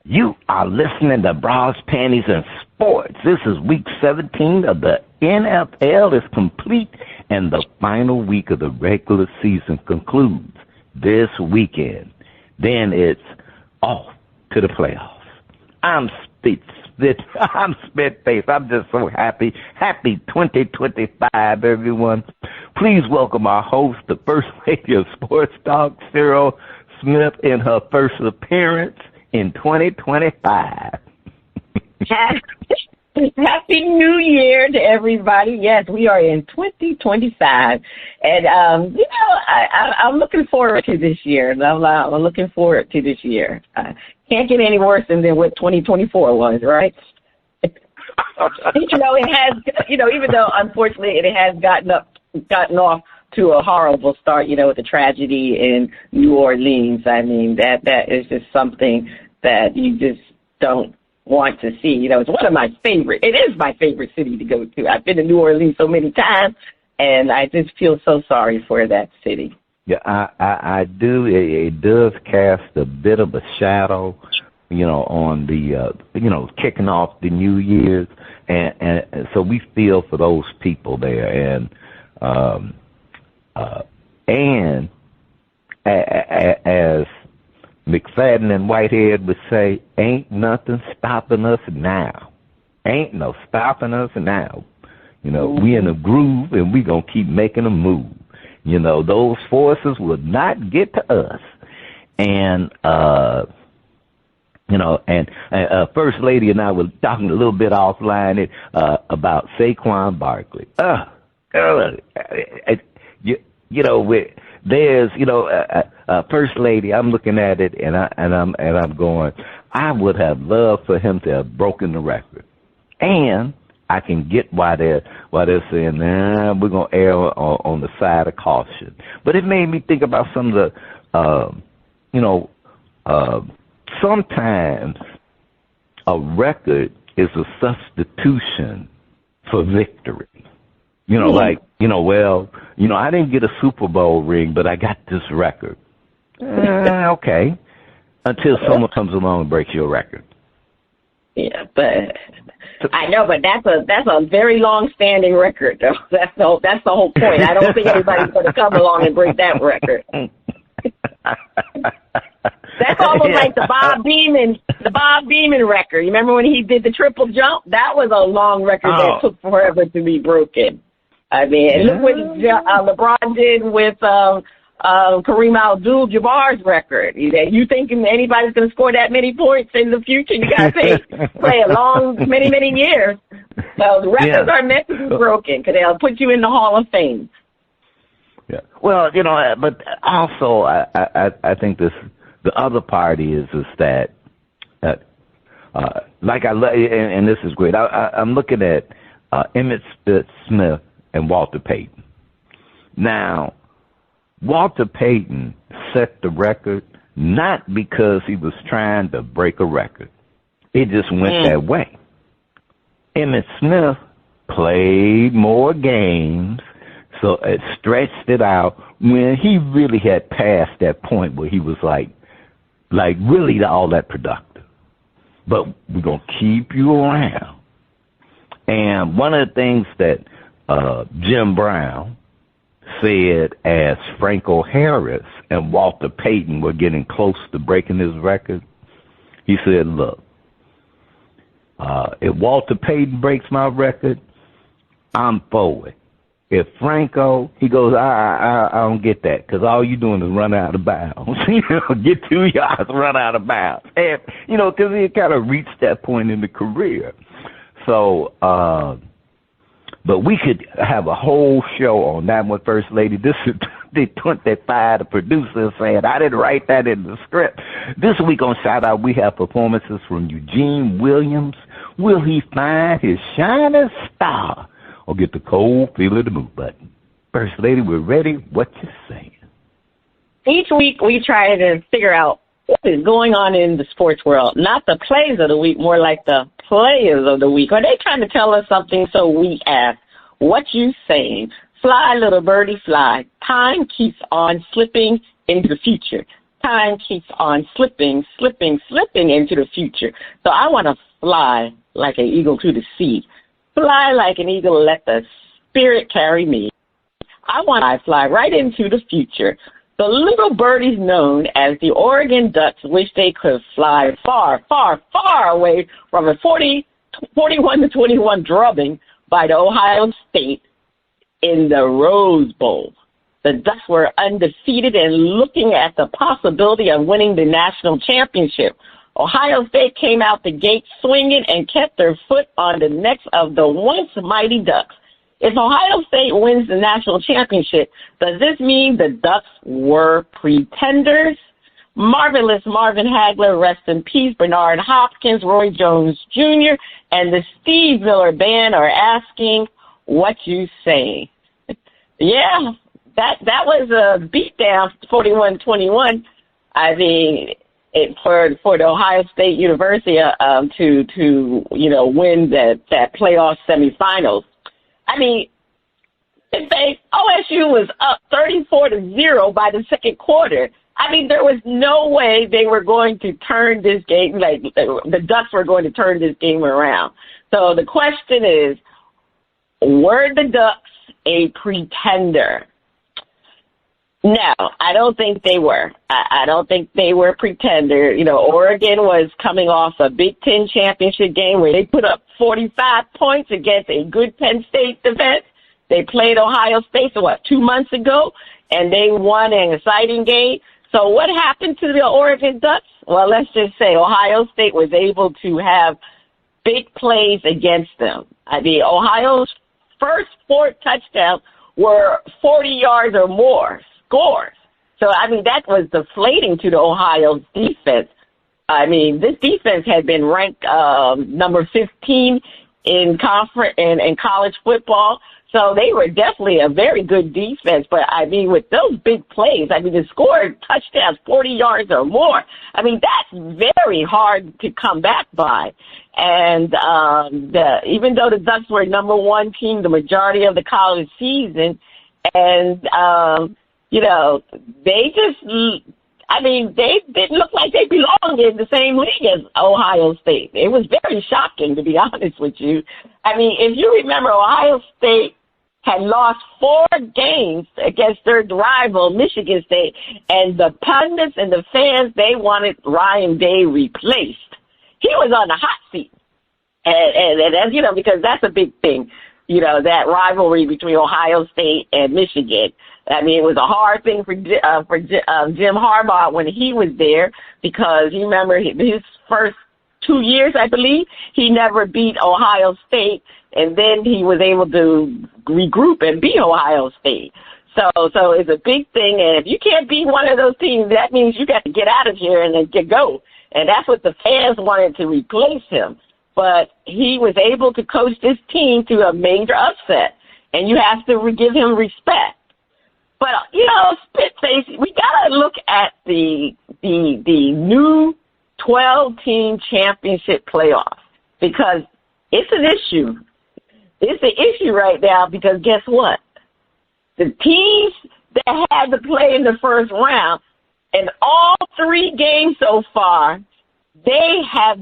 You are listening to Bras, Panties, and Sports. This is week 17 of the NFL is complete, and the final week of the regular season concludes this weekend. Then it's off to the playoffs. I'm Spitface. I'm just so happy. Happy 2025, everyone. Please welcome our host, the First Lady of Sports Talk, Cyril Smith, in her first appearance in 2025. Happy New Year to everybody. Yes, we are in 2025. And, I'm looking forward to this year. I'm looking forward to this year. Can't get any worse than what 2024 was, right? It has, even though unfortunately it has gotten off to a horrible start, with the tragedy in New Orleans. I mean, that is just something that you just don't want to see. It's one of my favorite. It is my favorite city to go to. I've been to New Orleans so many times, and I just feel so sorry for that city. Yeah, I do. It does cast a bit of a shadow, on the, kicking off the New Year's, and so we feel for those people there, and as McFadden and Whitehead would say, ain't nothing stopping us now. Ain't no stopping us now. We in a groove, and we gonna keep making a move. Those forces will not get to us. And First Lady and I were talking a little bit offline about Saquon Barkley. There's First Lady. I'm looking at it and I'm going, I would have loved for him to have broken the record, and I can get why they're saying, we're gonna err on the side of caution. But it made me think about some of the, sometimes a record is a substitution for victory. I didn't get a Super Bowl ring, but I got this record. Okay. Until someone comes along and breaks your record. Yeah, but I know, but that's a very long-standing record, though. That's the whole point. I don't think anybody's going to come along and break that record. That's almost like the Bob Beamon record. You remember when he did the triple jump? That was a long record that took forever to be broken. I mean, look what LeBron did with Kareem Abdul-Jabbar's record. You thinking anybody's going to score that many points in the future? You got to play a long, many, many years. So the records are meant to be broken because they'll put you in the Hall of Fame. Yeah. Well, but also I think the other part is that and this is great. I'm looking at Emmitt Smith and Walter Payton. Now, Walter Payton set the record not because he was trying to break a record. It just went that way. Emmitt Smith played more games, so it stretched it out when he really had passed that point where he was like really all that productive. But we're going to keep you around. And one of the things that Jim Brown said as Franco Harris and Walter Payton were getting close to breaking his record, he said, look, if Walter Payton breaks my record, I'm for it. If Franco, he goes, I don't get that, because all you're doing is run out of bounds. Get 2 yards, run out of bounds. And, because he kind of reached that point in the career. So, but we could have a whole show on that one, First Lady. This is the 25, the producer saying, I didn't write that in the script. This week on Shout Out, we have performances from Eugene Williams. Will he find his shining star or get the cold feel of the move button? First Lady, we're ready. What you saying? Each week we try to figure out what is going on in the sports world. Not the plays of the week, more like the players of the week. Are they trying to tell us something? So we ask, what you saying? Fly, little birdie, fly. Time keeps on slipping into the future. time keeps on slipping into the future. So I want to fly like an eagle to the sea. Fly like an eagle, let the spirit carry me. I want to fly right into the future. The little birdies known as the Oregon Ducks wish they could fly far, far, far away from a 41-21 drubbing by the Ohio State in the Rose Bowl. The Ducks were undefeated and looking at the possibility of winning the national championship. Ohio State came out the gate swinging and kept their foot on the necks of the once mighty Ducks. If Ohio State wins the national championship, does this mean the Ducks were pretenders? Marvelous Marvin Hagler, rest in peace, Bernard Hopkins, Roy Jones Jr., and the Steve Miller Band are asking what you say. Yeah, that was a beatdown, 41-21. I mean, for the Ohio State University to win that playoff semifinals. I mean, OSU was up 34-0 by the second quarter. I mean, there was no way they were going to turn this game, like the Ducks were going to turn this game around. So the question is, were the Ducks a pretender? No, I don't think they were. I don't think they were a pretender. You know, Oregon was coming off a Big Ten championship game where they put up 45 points against a good Penn State defense. They played Ohio State, 2 months ago, and they won an exciting game. So what happened to the Oregon Ducks? Well, let's just say Ohio State was able to have big plays against them. I mean, Ohio's first 4 touchdowns were 40 yards or more scores. So, I mean, that was deflating to the Ohio defense. I mean, this defense had been ranked number 15 in college football. So they were definitely a very good defense. But, I mean, with those big plays, I mean, to score touchdowns 40 yards or more, I mean, that's very hard to come back by. And even though the Ducks were number 1 team the majority of the college season, and, they didn't look like they belonged in the same league as Ohio State. It was very shocking, to be honest with you. I mean, if you remember, Ohio State had lost 4 games against their rival, Michigan State, and the pundits and the fans, they wanted Ryan Day replaced. He was on the hot seat. And because that's a big thing, that rivalry between Ohio State and Michigan. I mean, it was a hard thing for Jim Harbaugh when he was there because you remember his first 2 years, I believe, he never beat Ohio State, and then he was able to regroup and beat Ohio State. So it's a big thing, and if you can't beat one of those teams, that means you got to get out of here and then go. And that's what the fans wanted to replace him. But he was able to coach this team to a major upset, and you have to give him respect. But, Spitface, we got to look at the new 12-team championship playoff because it's an issue. It's an issue right now because guess what? The teams that had to play in the first round, in all 3 games so far, they have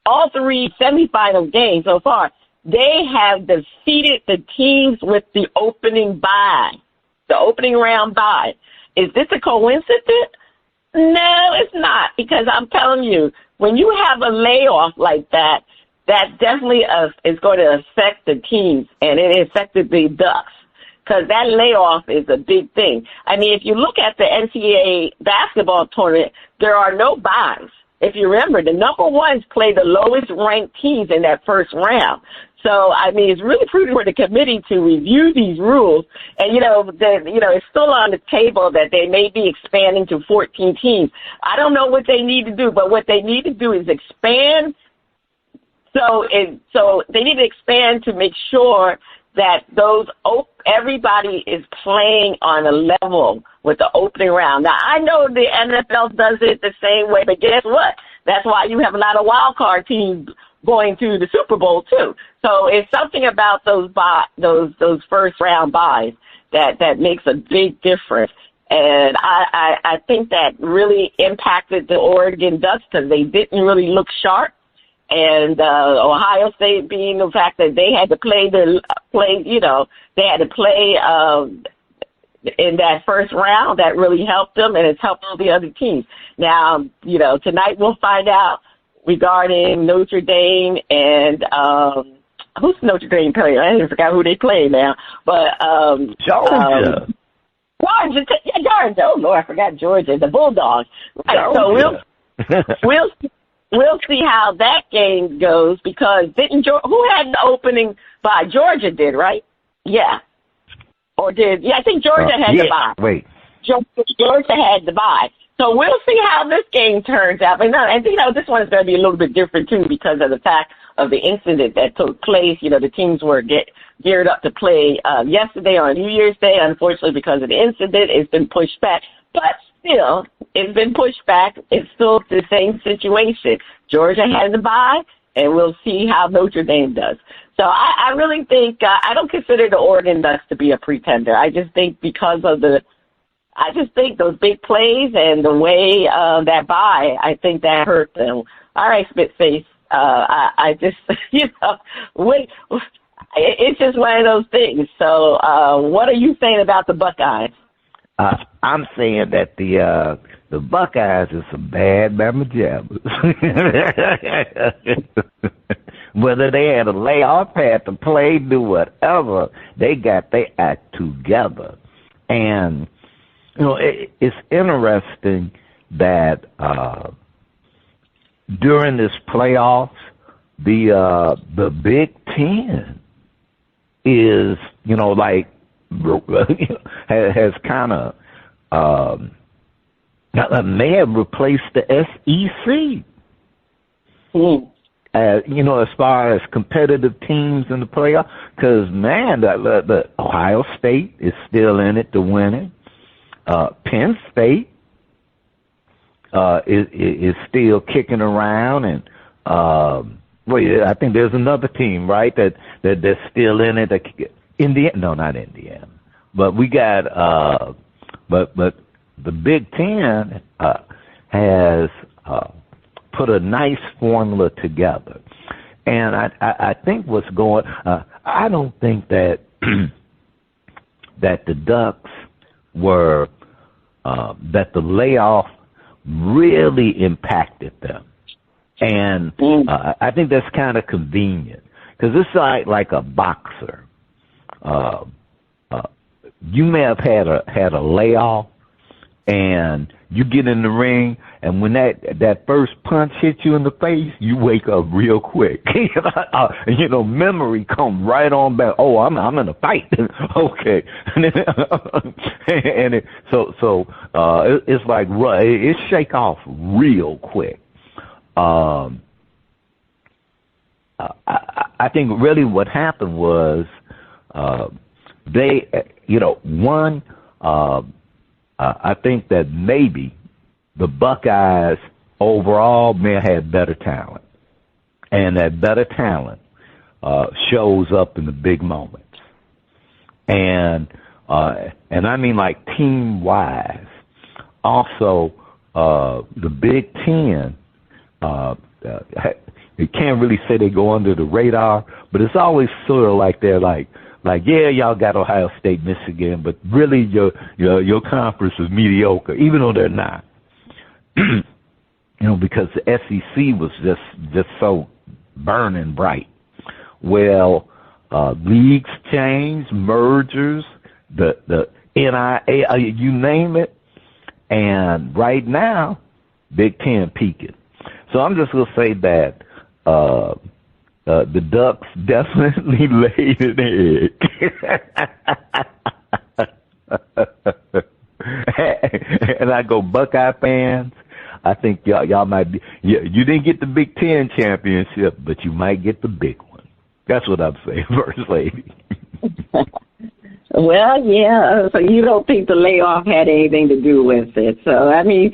all 3 semifinal games so far, they have defeated the teams with the opening bye. The opening round bye. Is this a coincidence? No, it's not, because I'm telling you, when you have a layoff like that, that definitely is going to affect the teams, and it affected the Ducks, because that layoff is a big thing. I mean, if you look at the NCAA basketball tournament, there are no byes. If you remember, the number 1s play the lowest ranked teams in that first round. So, I mean, it's really prudent for the committee to review these rules. And, it's still on the table that they may be expanding to 14 teams. I don't know what they need to do, but what they need to do is expand. So they need to expand to make sure that everybody is playing on a level with the opening round. Now, I know the NFL does it the same way, but guess what? That's why you have a lot of wild card teams going to the Super Bowl too. So it's something about those first round buys that makes a big difference. And I think that really impacted the Oregon Ducks because they didn't really look sharp. And Ohio State being the fact that they had to play, they had to play in that first round, that really helped them, and it's helped all the other teams. Now, tonight we'll find out regarding Notre Dame and who's Notre Dame playing? I forgot who they play now. But Georgia. Georgia. Oh Lord, I forgot Georgia. The Bulldogs. Right. Georgia. So we'll see how that game goes because who had the opening bye? Georgia did, right? Yeah. Or did I think Georgia had the bye. Wait. Georgia had the bye. So we'll see how this game turns out. And this one is going to be a little bit different too because of the fact of the incident that took place. The teams were geared up to play yesterday on New Year's Day. Unfortunately, because of the incident, it's been pushed back. But still, it's been pushed back. It's still the same situation. Georgia has the bye, and we'll see how Notre Dame does. So I really think I don't consider the Oregon Ducks to be a pretender. I just think because of those big plays and the way that bye, I think that hurt them. All right, Spitface. I just, it's just one of those things. So what are you saying about the Buckeyes? I'm saying that the Buckeyes is some bad mamma jabbers. Whether they had a layoff, had to play, do whatever, they got their act together. And, it's interesting that during this playoffs, the Big Ten is, has kind of may have replaced the SEC. As far as competitive teams in the playoff, because man, the Ohio State is still in it to win it. Penn State is still kicking around, and I think there's another team, right, that's still in it. No, not Indiana, but we got but the Big Ten has put a nice formula together, and I think what's going. I don't think that that the Ducks were that the layoff really impacted them, and I think that's kind of convenient because it's like a boxer. You may have had a layoff, and you get in the ring, and when that first punch hits you in the face, you wake up real quick. Memory comes right on back. Oh, I'm in a fight. Okay, and it's like it shake off real quick. I think really what happened was they, I think that maybe the Buckeyes overall may have had better talent, and that better talent shows up in the big moments, and I mean like team wise. Also, the Big Ten, you can't really say they go under the radar, but it's always sort of like they're like, yeah, y'all got Ohio State, Michigan, but really your conference is mediocre, even though they're not. Because the SEC was just so burning bright. Well, leagues change, mergers, the NIA, you name it, and right now, Big Ten peaking. So I'm just gonna say that the Ducks definitely laid an egg. And I go, Buckeye fans, I think y'all might be, you didn't get the Big Ten championship, but you might get the big one. That's what I'm saying, First Lady. Well, yeah, so you don't think the layoff had anything to do with it. So, I mean,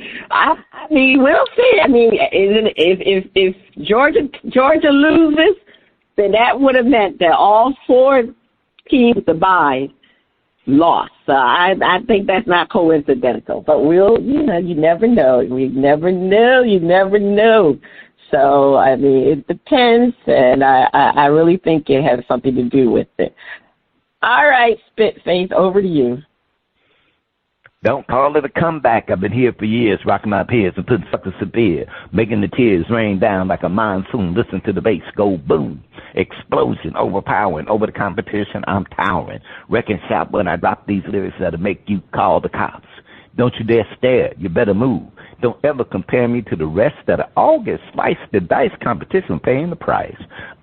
we'll see. I mean, if Georgia loses, then that would have meant that all four teams to buy lost. So I think that's not coincidental. But you never know. You never know. So, I mean, it depends, and I really think it has something to do with it. All right, Spitface, over to you. Don't call it a comeback. I've been here for years, rocking my peers and putting suckers to bed, making the tears rain down like a monsoon. Listen to the bass go boom. Explosion, overpowering, over the competition, I'm towering. Wrecking shop when I drop these lyrics that'll make you call the cops. Don't you dare stare, you better move. Don't ever compare me to the rest that'll all get sliced. The dice competition paying the price.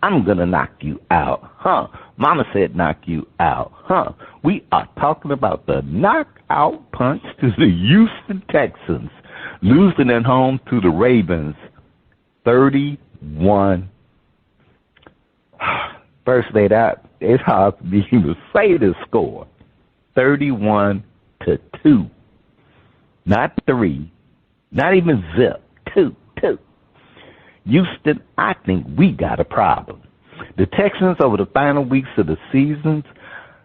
I'm gonna knock you out, huh? Mama said knock you out, huh? We are talking about the knockout punch to the Houston Texans, losing at home to the Ravens, 31. First laid out, it's hard for me to say the score. 31-2. Not 3. Not even zip. 2. Houston, I think we got a problem. The Texans over the final weeks of the seasons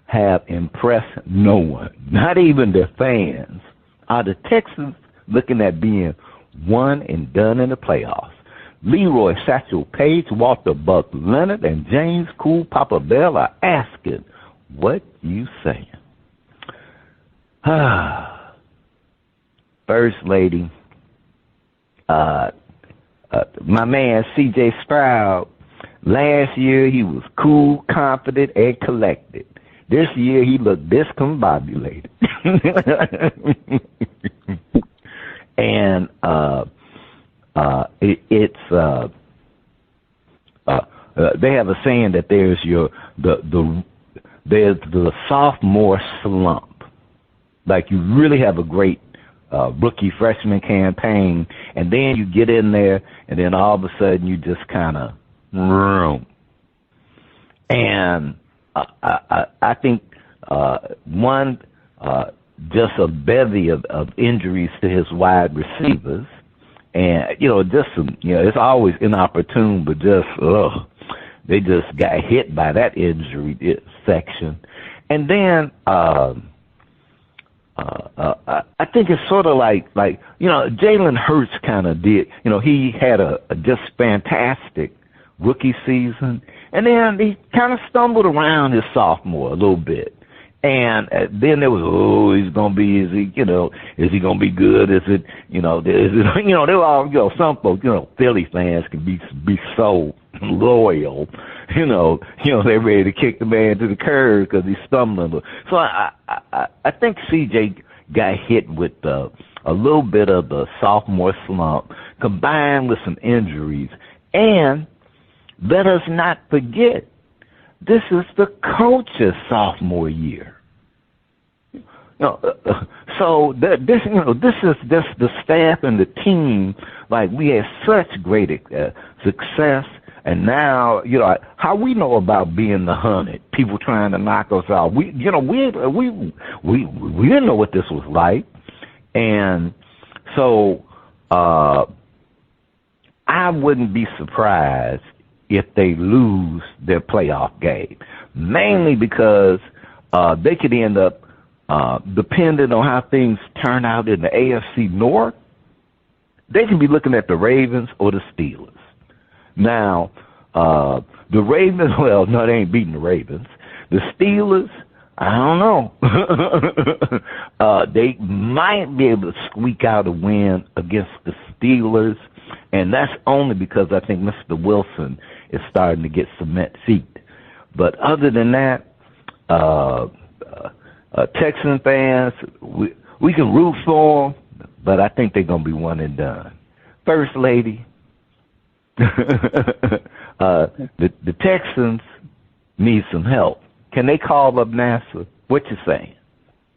have impressed no one, not even their fans. Are the Texans looking at being one and done in the playoffs? Leroy Satchel Paige, Walter Buck Leonard, and James Cool Papa Bell are asking, what you saying? First Lady, my man C.J. Stroud, last year he was cool, confident, and collected. This year he looked discombobulated. And they have a saying that there's the sophomore slump. Like you really have a great rookie freshman campaign, and then you get in there, and then all of a sudden you just kind of and I think just a bevy of injuries to his wide receivers, and it's always inopportune, but they just got hit by that injury section, and then I think it's sort of like Jalen Hurts kind of did. He had a just fantastic rookie season, and then he kind of stumbled around his sophomore a little bit. And then there was, he's gonna be, is he gonna be good? They were all, some folks, Philly fans can be so loyal, they're ready to kick the man to the curb because he's stumbling. So I think CJ got hit with a little bit of the sophomore slump combined with some injuries. And let us not forget, this is the coach's sophomore year. So this is just the staff and the team. Like, we had such great success, and now how we know about being the hunted, people trying to knock us out. We didn't know what this was like, and so I wouldn't be surprised if they lose their playoff game, mainly because they could end up, depending on how things turn out in the AFC North, they can be looking at the Ravens or the Steelers. Now, the Ravens, no, they ain't beating the Ravens. The Steelers, I don't know. They might be able to squeak out a win against the Steelers, and that's only because I think Mr. Wilson is starting to get cement feet. But other than that, Texan fans, we can root for them, but I think they're going to be one and done. First Lady, the Texans need some help. Can they call up NASA? What you saying?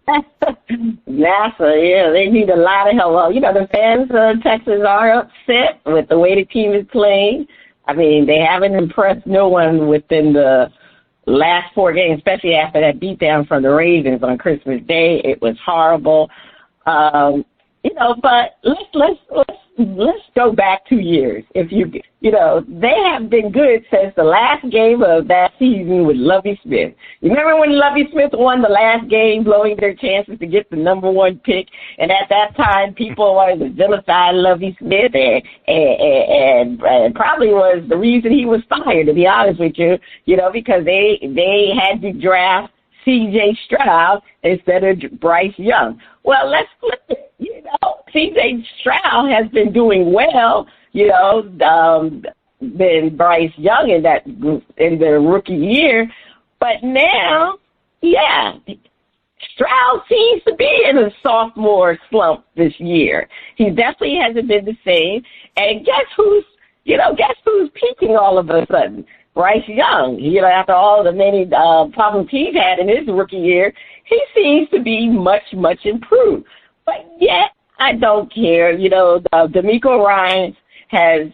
NASA, yeah, they need a lot of help. Well, the fans of Texas are upset with the way the team is playing. I mean, they haven't impressed no one within the last 4 games, especially after that beatdown from the Ravens on Christmas Day. It was horrible. But let's let's go back 2 years. If you know, they have been good since the last game of that season with Lovie Smith. You remember when Lovie Smith won the last game, blowing their chances to get the number 1 pick? And at that time, people wanted to vilify Lovie Smith, and probably was the reason he was fired, to be honest with you, you know, because they had to draft C.J. Stroud instead of Bryce Young. Well, let's flip it. You know, C.J. Stroud has been doing well, you know, than Bryce Young in their rookie year. But now, yeah, Stroud seems to be in a sophomore slump this year. He definitely hasn't been the same. And guess who's peaking all of a sudden? Bryce Young. You know, after all the many problems he's had in his rookie year, he seems to be much, much improved. But yet, I don't care. You know, D'Amico Ryans has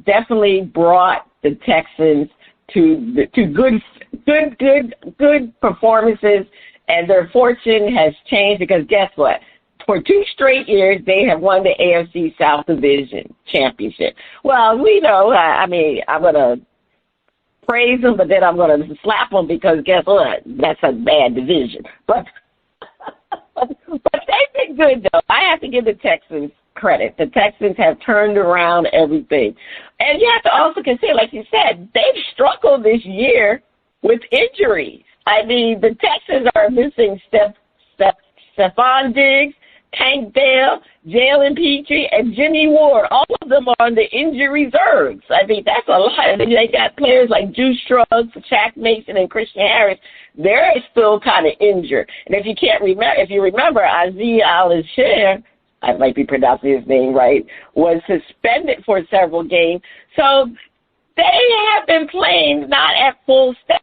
definitely brought the Texans to good performances, and their fortune has changed because guess what? For 2 straight years, they have won the AFC South Division championship. Well, we know. I mean, I'm gonna praise them, but then I'm going to slap them because guess what? That's a bad division. But they've been good, though. I have to give the Texans credit. The Texans have turned around everything. And you have to also consider, like you said, they've struggled this year with injuries. I mean, the Texans are missing Stephon Diggs, Tank Dell, Jalen Petrie, and Jimmy Ward. All of them are on the injury reserves. I mean, that's a lot. They got players like Juice Struggs, Shaq Mason, and Christian Harris. They're still kind of injured. And if you remember, Isaiah Alexander, I might be pronouncing his name right, was suspended for several games. So they have been playing not at full staff.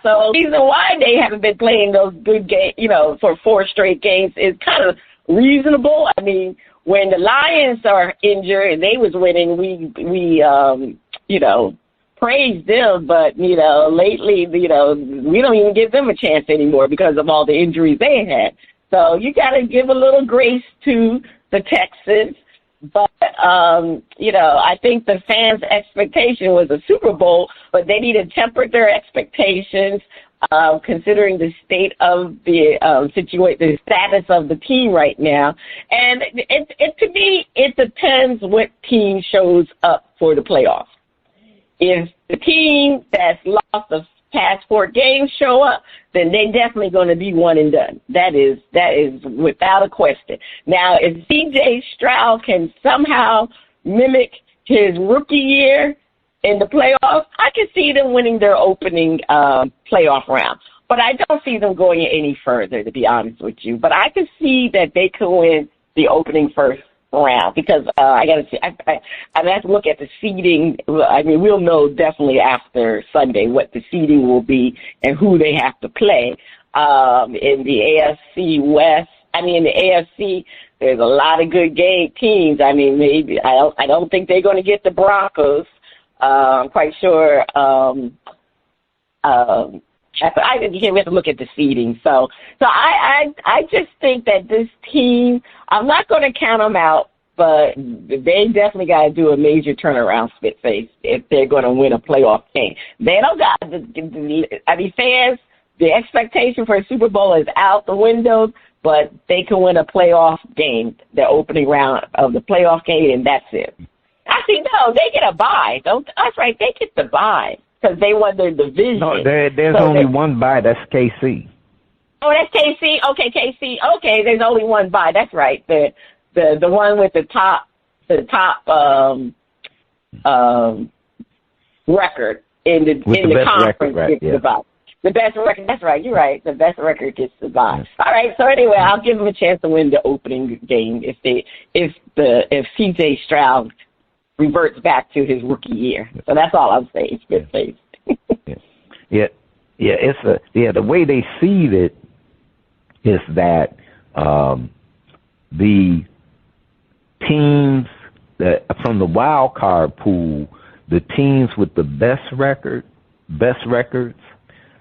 So the reason why they haven't been playing those good games, you know, for 4 straight games is kind of reasonable. I mean, when the Lions are injured and they was winning, we you know, praised them, but, you know, lately, you know, we don't even give them a chance anymore because of all the injuries they had. So you got to give a little grace to the Texans. But, you know, I think the fans' expectation was a Super Bowl, but they need to temper their expectations considering the state of the the status of the team right now. And to me, it depends what team shows up for the playoffs. If the team that's lost the past 4 games show up, then they're definitely going to be one and done. That is without a question. Now, if C.J. Stroud can somehow mimic his rookie year in the playoffs, I can see them winning their opening playoff round. But I don't see them going any further, to be honest with you. But I can see that they could win the opening first round because I got to see. I have to look at the seeding. I mean, we'll know definitely after Sunday what the seeding will be and who they have to play in the AFC West. I mean, in the AFC, there's a lot of good teams. I mean, maybe I don't think they're going to get the Broncos. I'm quite sure. We have to look at the seeding. So I just think that this team, I'm not going to count them out, but they definitely got to do a major turnaround, Spitface, if they're going to win a playoff game. They don't got, fans, the expectation for a Super Bowl is out the window, but they can win a playoff game, the opening round of the playoff game, and that's it. Actually, no, they get a bye. That's right, they get the bye. Because they won their division. No, there's only one bye. That's KC. Oh, that's KC. Okay, KC. Okay, there's only one bye. That's right. The one with the top record in the conference record, gets the bye. The best record. That's right. You're right. The best record gets the bye. Yes. All right. So anyway, I'll give them a chance to win the opening game if C.J. Stroud reverts back to his rookie year. So that's all I'm saying. Spitface. The way they seed it is that the teams that from the wild card pool, the teams with the best records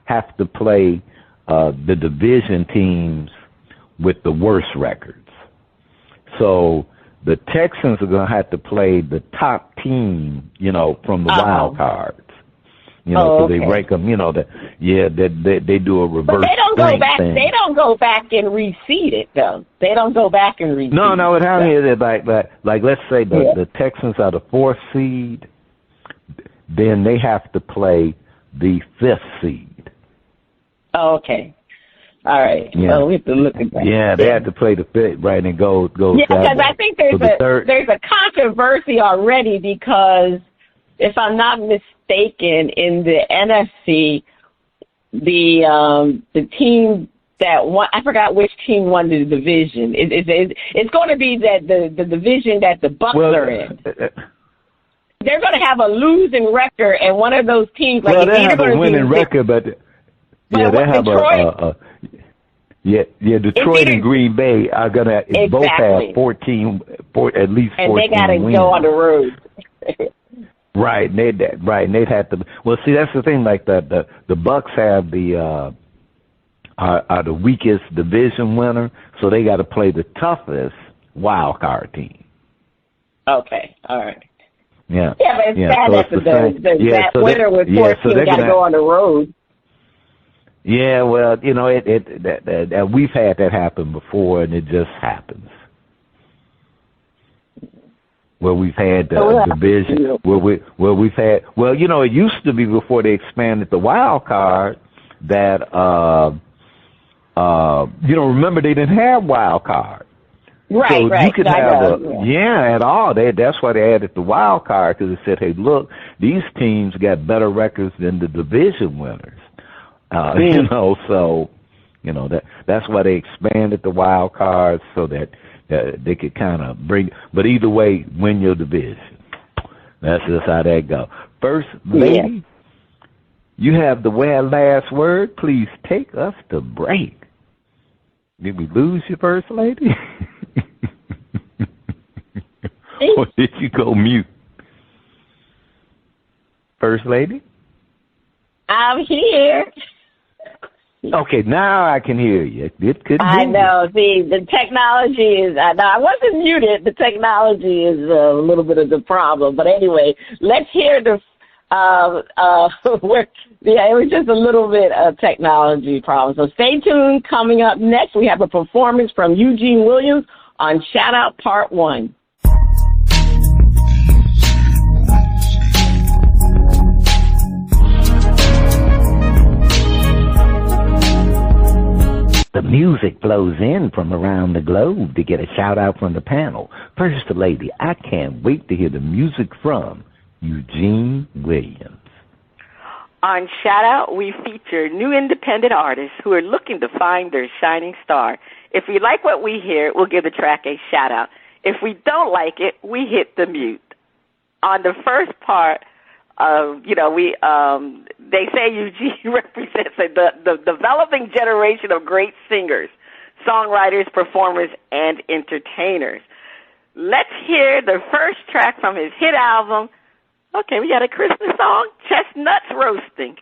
have to play the division teams with the worst records. So the Texans are going to have to play the top team, from the wild cards. So they rank them, they do a reverse. But they don't go back. Thing. They don't go back and reseed it, though. They don't go back and reseed. No. What happens is like let's say the Texans are the 4th seed, then they have to play the 5th seed. Oh, okay. All right. Yeah. Well, we have to look at that. Yeah, they have to play the 5th, right, and go. Yeah, because I think there's a controversy already because if I'm not mistaken, in the NFC, the team that won, I forgot which team won the division. It's going to be that the division that the Bucks are in. They're going to have a losing record, and one of those teams, like, they have a winning record, but they have Detroit, Detroit and Green Bay are going to both have at least 14 wins. And they got to go on the road. Right, they'd have to. Well, see, that's the thing. Like the Bucks have are the weakest division winner, so they got to play the toughest wild card team. Okay, all right. Yeah, but it's sad that that winner with 14 got to go on the road. Yeah, well, we've had that happen before, and it just happens. Where we've had the division, where we've had, it used to be before they expanded the wild card that, remember they didn't have wild card. Right, so right. you could have at all. That's why they added the wild card, because they said, hey, look, these teams got better records than the division winners. That's why they expanded the wild cards so that they could kind of bring, but either way, win your division. That's just how that goes. First lady, you have the last word. Please take us to break. Did we lose you, First Lady? Or did you go mute? First Lady? I'm here. Okay, now I can hear you. I know. See, the technology is. I wasn't muted. The technology is a little bit of the problem. But anyway, let's hear the. It was just a little bit of technology problem. So stay tuned. Coming up next, we have a performance from Eugene Williams on Shout Out Part 1. The music flows in from around the globe to get a shout-out from the panel. First Lady, I can't wait to hear the music from Eugene Williams. On Shout Out, we feature new independent artists who are looking to find their shining star. If we like what we hear, we'll give the track a shout-out. If we don't like it, we hit the mute. On the first part, they say Eugene represents the developing generation of great singers, songwriters, performers, and entertainers. Let's hear the first track from his hit album. Okay, we got a Christmas song, Chestnuts Roasting.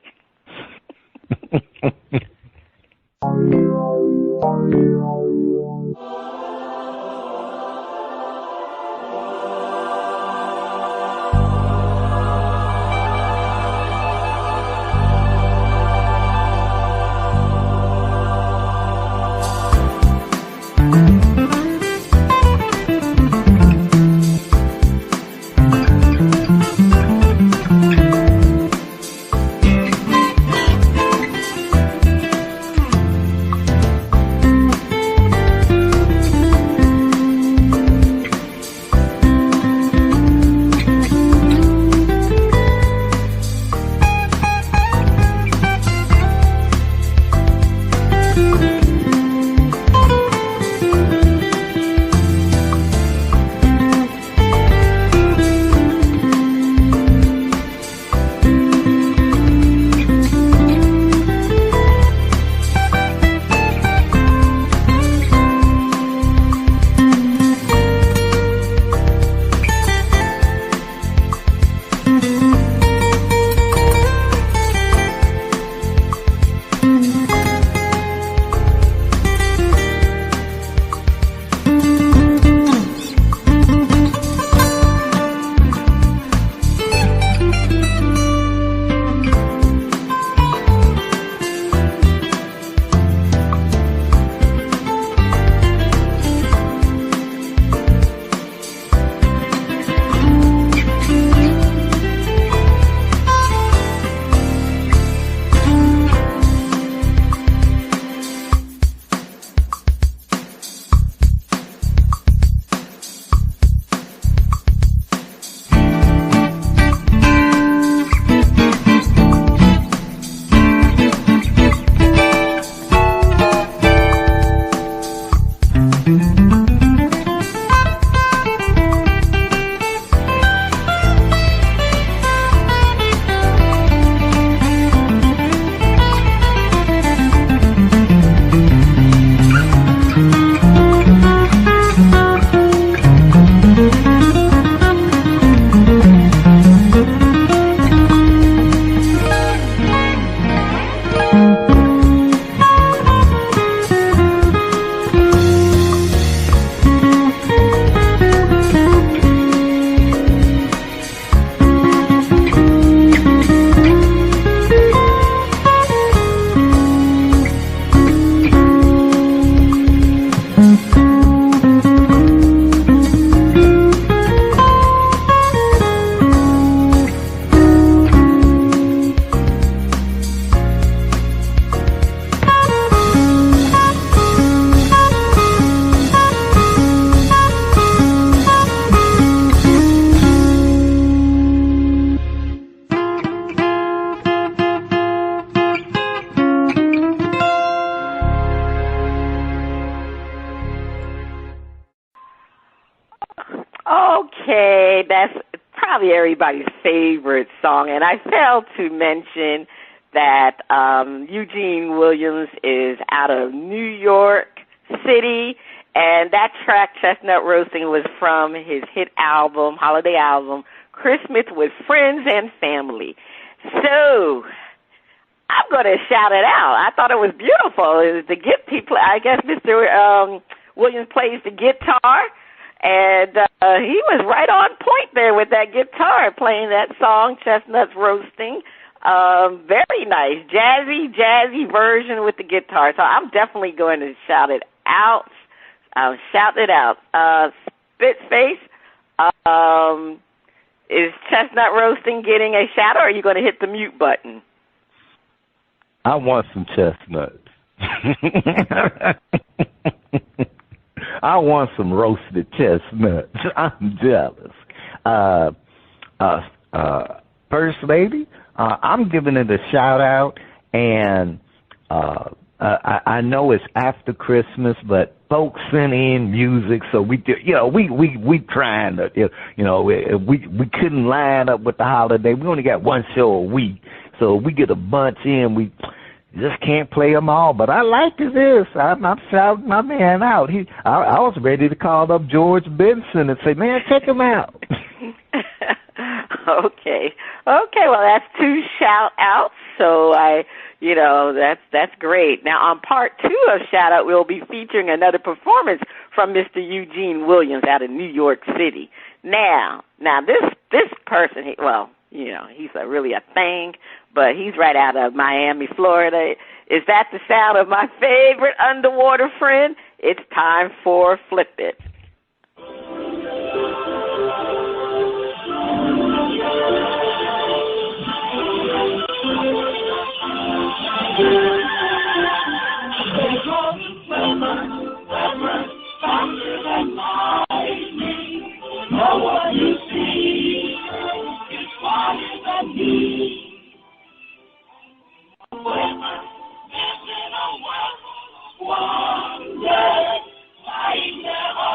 probably everybody's favorite song. And I failed to mention that Eugene Williams is out of New York City, and that track, Chestnut Roasting, was from his hit album, holiday album, Christmas with Friends and Family. So I'm going to shout it out. I thought it was beautiful. It was the people, I guess Mr. Williams plays the guitar, and he was right on point there with that guitar, playing that song, Chestnuts Roasting. Very nice, jazzy version with the guitar. So I'm definitely going to shout it out. I'll shout it out. Spitface, is Chestnut Roasting getting a shout, or are you going to hit the mute button? I want some chestnuts. I want some roasted chestnuts. I'm jealous. First Lady, I'm giving it a shout out, and I know it's after Christmas, but folks sent in music, so we trying to, we couldn't line up with the holiday. We only got one show a week, so we get a bunch in. We just can't play them all, but I like this. I'm shouting my man out. I was ready to call up George Benson and say, man, check him out. Okay. Well, that's 2 shout outs. So that's great. Now on part 2 of shout out, we'll be featuring another performance from Mr. Eugene Williams out of New York City. Now this person, he's really a thing, but he's right out of Miami, Florida. Is that the sound of my favorite underwater friend? It's time for Flip It. No one you see is wiser than me. In a world of wonder, I never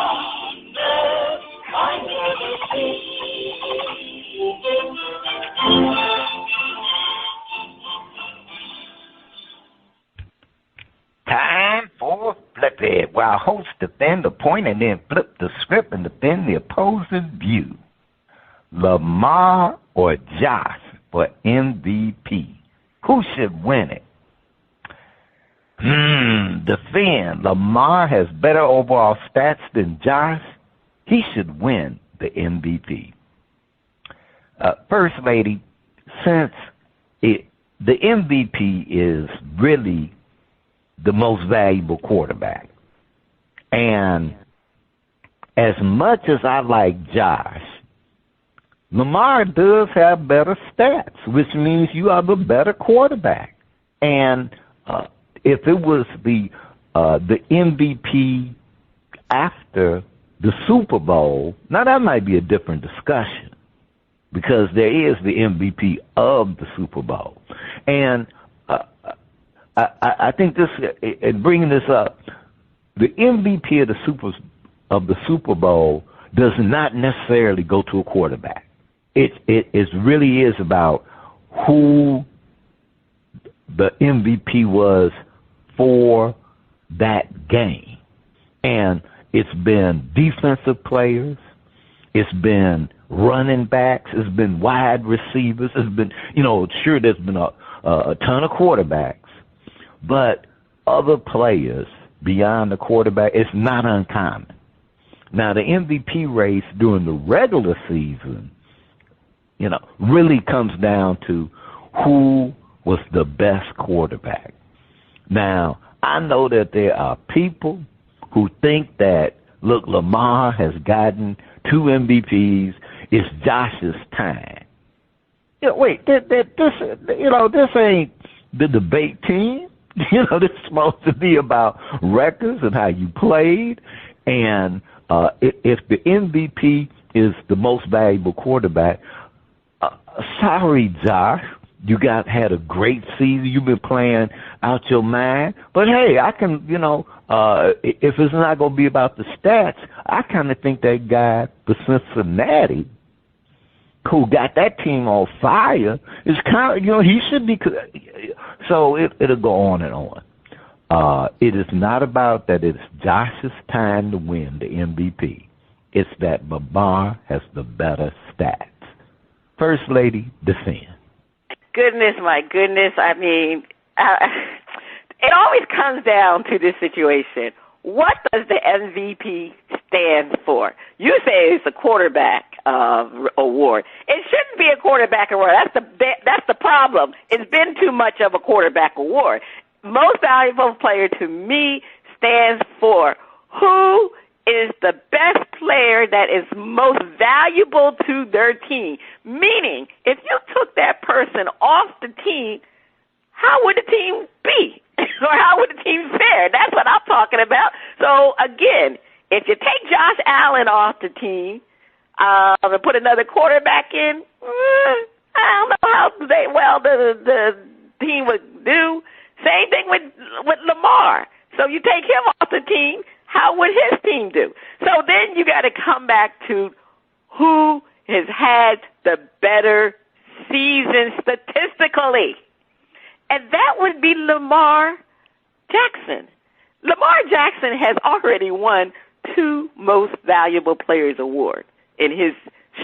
Time for Flip It, where hosts defend a point and then flip the script and defend the opposing view. Lamar or Josh for MVP? Who should win it? Defend. Lamar has better overall stats than Josh. He should win the MVP. First Lady, since the MVP is really the most valuable quarterback, and as much as I like Josh, Lamar does have better stats, which means you are the better quarterback. And if it was the MVP after the Super Bowl, now that might be a different discussion, because there is the MVP of the Super Bowl. And I think this, in bringing this up, the MVP of the Super Bowl does not necessarily go to a quarterback. It really is about who the MVP was for that game. And it's been defensive players, it's been running backs, it's been wide receivers, it's been, sure there's been a ton of quarterbacks, but other players beyond the quarterback, it's not uncommon. Now, the MVP race during the regular season, really comes down to who was the best quarterback. Now, I know that there are people who think that, look, Lamar has gotten 2 MVPs, it's Josh's time. Wait, this ain't the debate team. This is supposed to be about records and how you played. And if the MVP is the most valuable quarterback, sorry, Josh, you had a great season. You've been playing out your mind. But hey, I can, if it's not going to be about the stats, I kind of think that guy for Cincinnati who got that team on fire, is kind of, he should be. So it'll go on and on. It is not about that it's Josh's time to win the MVP. It's that Lamar has the better stats. First Lady, defend. Goodness, my goodness. I mean, it always comes down to this situation. What does the MVP stand for? You say it's a quarterback award. It shouldn't be a quarterback award. That's the problem. It's been too much of a quarterback award. Most valuable player to me stands for who is the best player that is most valuable to their team. Meaning, if you took that person off the team, how would the team be? Or how would the team fare? That's what I'm talking about. So, again, if you take Josh Allen off the team and put another quarterback in, I don't know how the team would do. Same thing with Lamar. So you take him off the team, how would his team do? So then you got to come back to who has had the better season statistically. And that would be Lamar Jackson. Lamar Jackson has already won 2 Most Valuable Players awards in his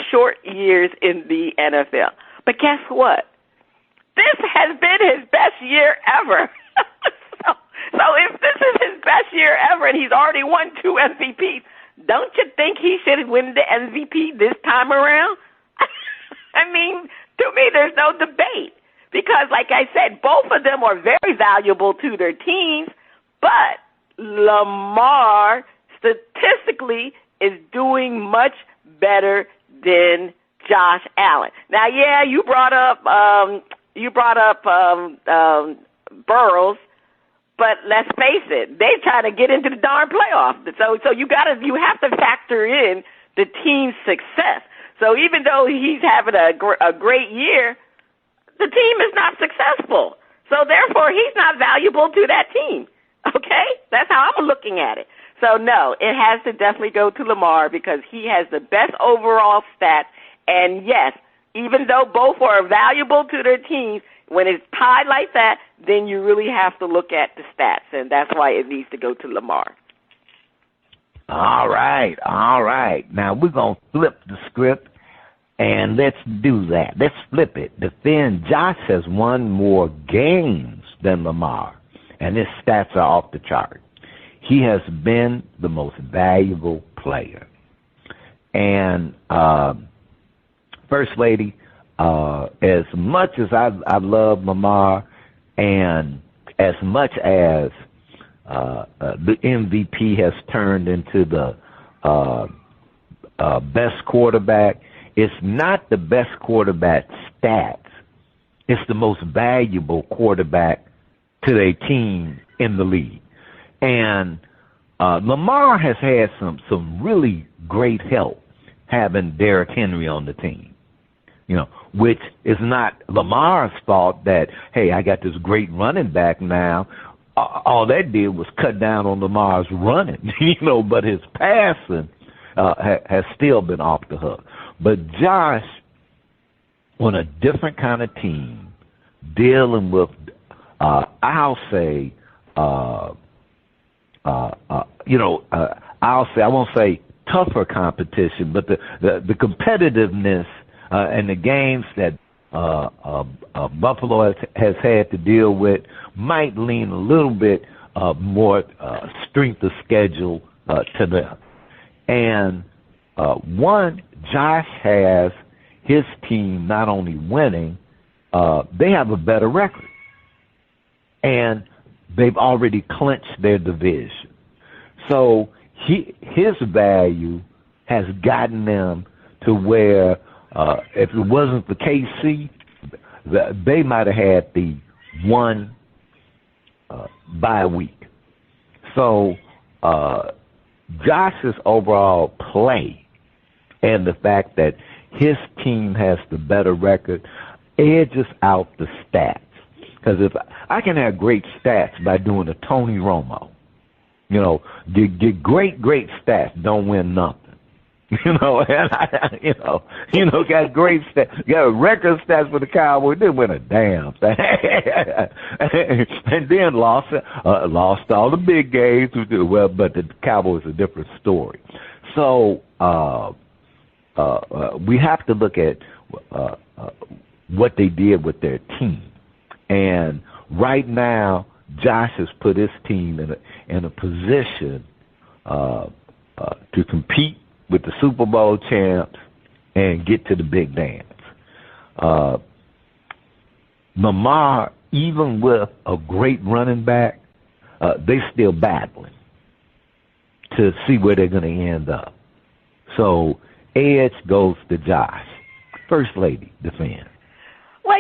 short years in the NFL. But guess what? This has been his best year ever. So if this is his best year ever and he's already won 2 MVPs, don't you think he should win the MVP this time around? I mean, to me, there's no debate. Because, like I said, both of them are very valuable to their teams, but Lamar statistically is doing much better than Josh Allen. Now, yeah, you brought up Burrows, but let's face it, they're trying to get into the darn playoffs. So you have to factor in the team's success. So even though he's having a great year, the team is not successful. So therefore, he's not valuable to that team. Okay? That's how I'm looking at it. So no, it has to definitely go to Lamar because he has the best overall stats. And yes, even though both are valuable to their teams, when it's tied like that, then you really have to look at the stats, and that's why it needs to go to Lamar. All right. Now we're going to flip the script, and let's do that. Let's flip it. Defend. Josh has won more games than Lamar, and his stats are off the chart. He has been the most valuable player. And First Lady, as much as I love Lamar, and as much as the MVP has turned into the best quarterback, it's not the best quarterback stats. It's the most valuable quarterback to their team in the league. And Lamar has had some really great help having Derrick Henry on the team. Which is not Lamar's fault that, hey, I got this great running back now. All that did was cut down on Lamar's running, but his passing has still been off the hook. But Josh, on a different kind of team, dealing with, I'll say, I won't say tougher competition, but the competitiveness and the games that Buffalo has had to deal with might lean a little bit more strength of schedule to them. And Josh has his team not only winning, they have a better record. And they've already clinched their division. So his value has gotten them to where if it wasn't for KC, they might have had the one bye week. So Josh's overall play and the fact that his team has the better record edges out the stats. Because if I can have great stats by doing a Tony Romo, get great stats, don't win nothing. And got great stats, got record stats for the Cowboys. Didn't win a damn thing, and then lost all the big games. Well, but the Cowboys a different story. So we have to look at what they did with their team, and right now, Josh has put his team in a position to compete with the Super Bowl champs and get to the big dance. Lamar, even with a great running back, they still battling to see where they're going to end up. So, edge goes to Josh. First Lady, defend. Well,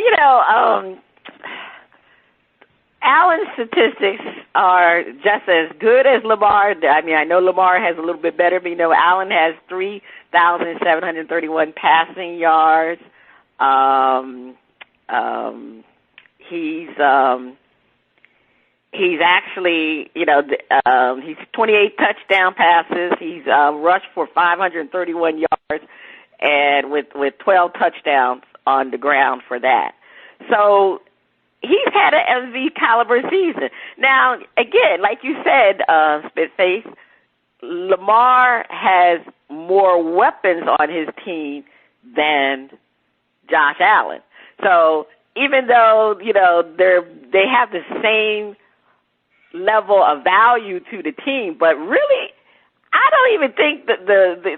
Allen's statistics are just as good as Lamar. I mean, I know Lamar has a little bit better, but, Allen has 3,731 passing yards. He's actually, he's 28 touchdown passes. He's rushed for 531 yards and with 12 touchdowns on the ground for that. So, he's had an MVP caliber season. Now, again, like you said, Spitface, Lamar has more weapons on his team than Josh Allen. So even though they have the same level of value to the team, but really, I don't even think that the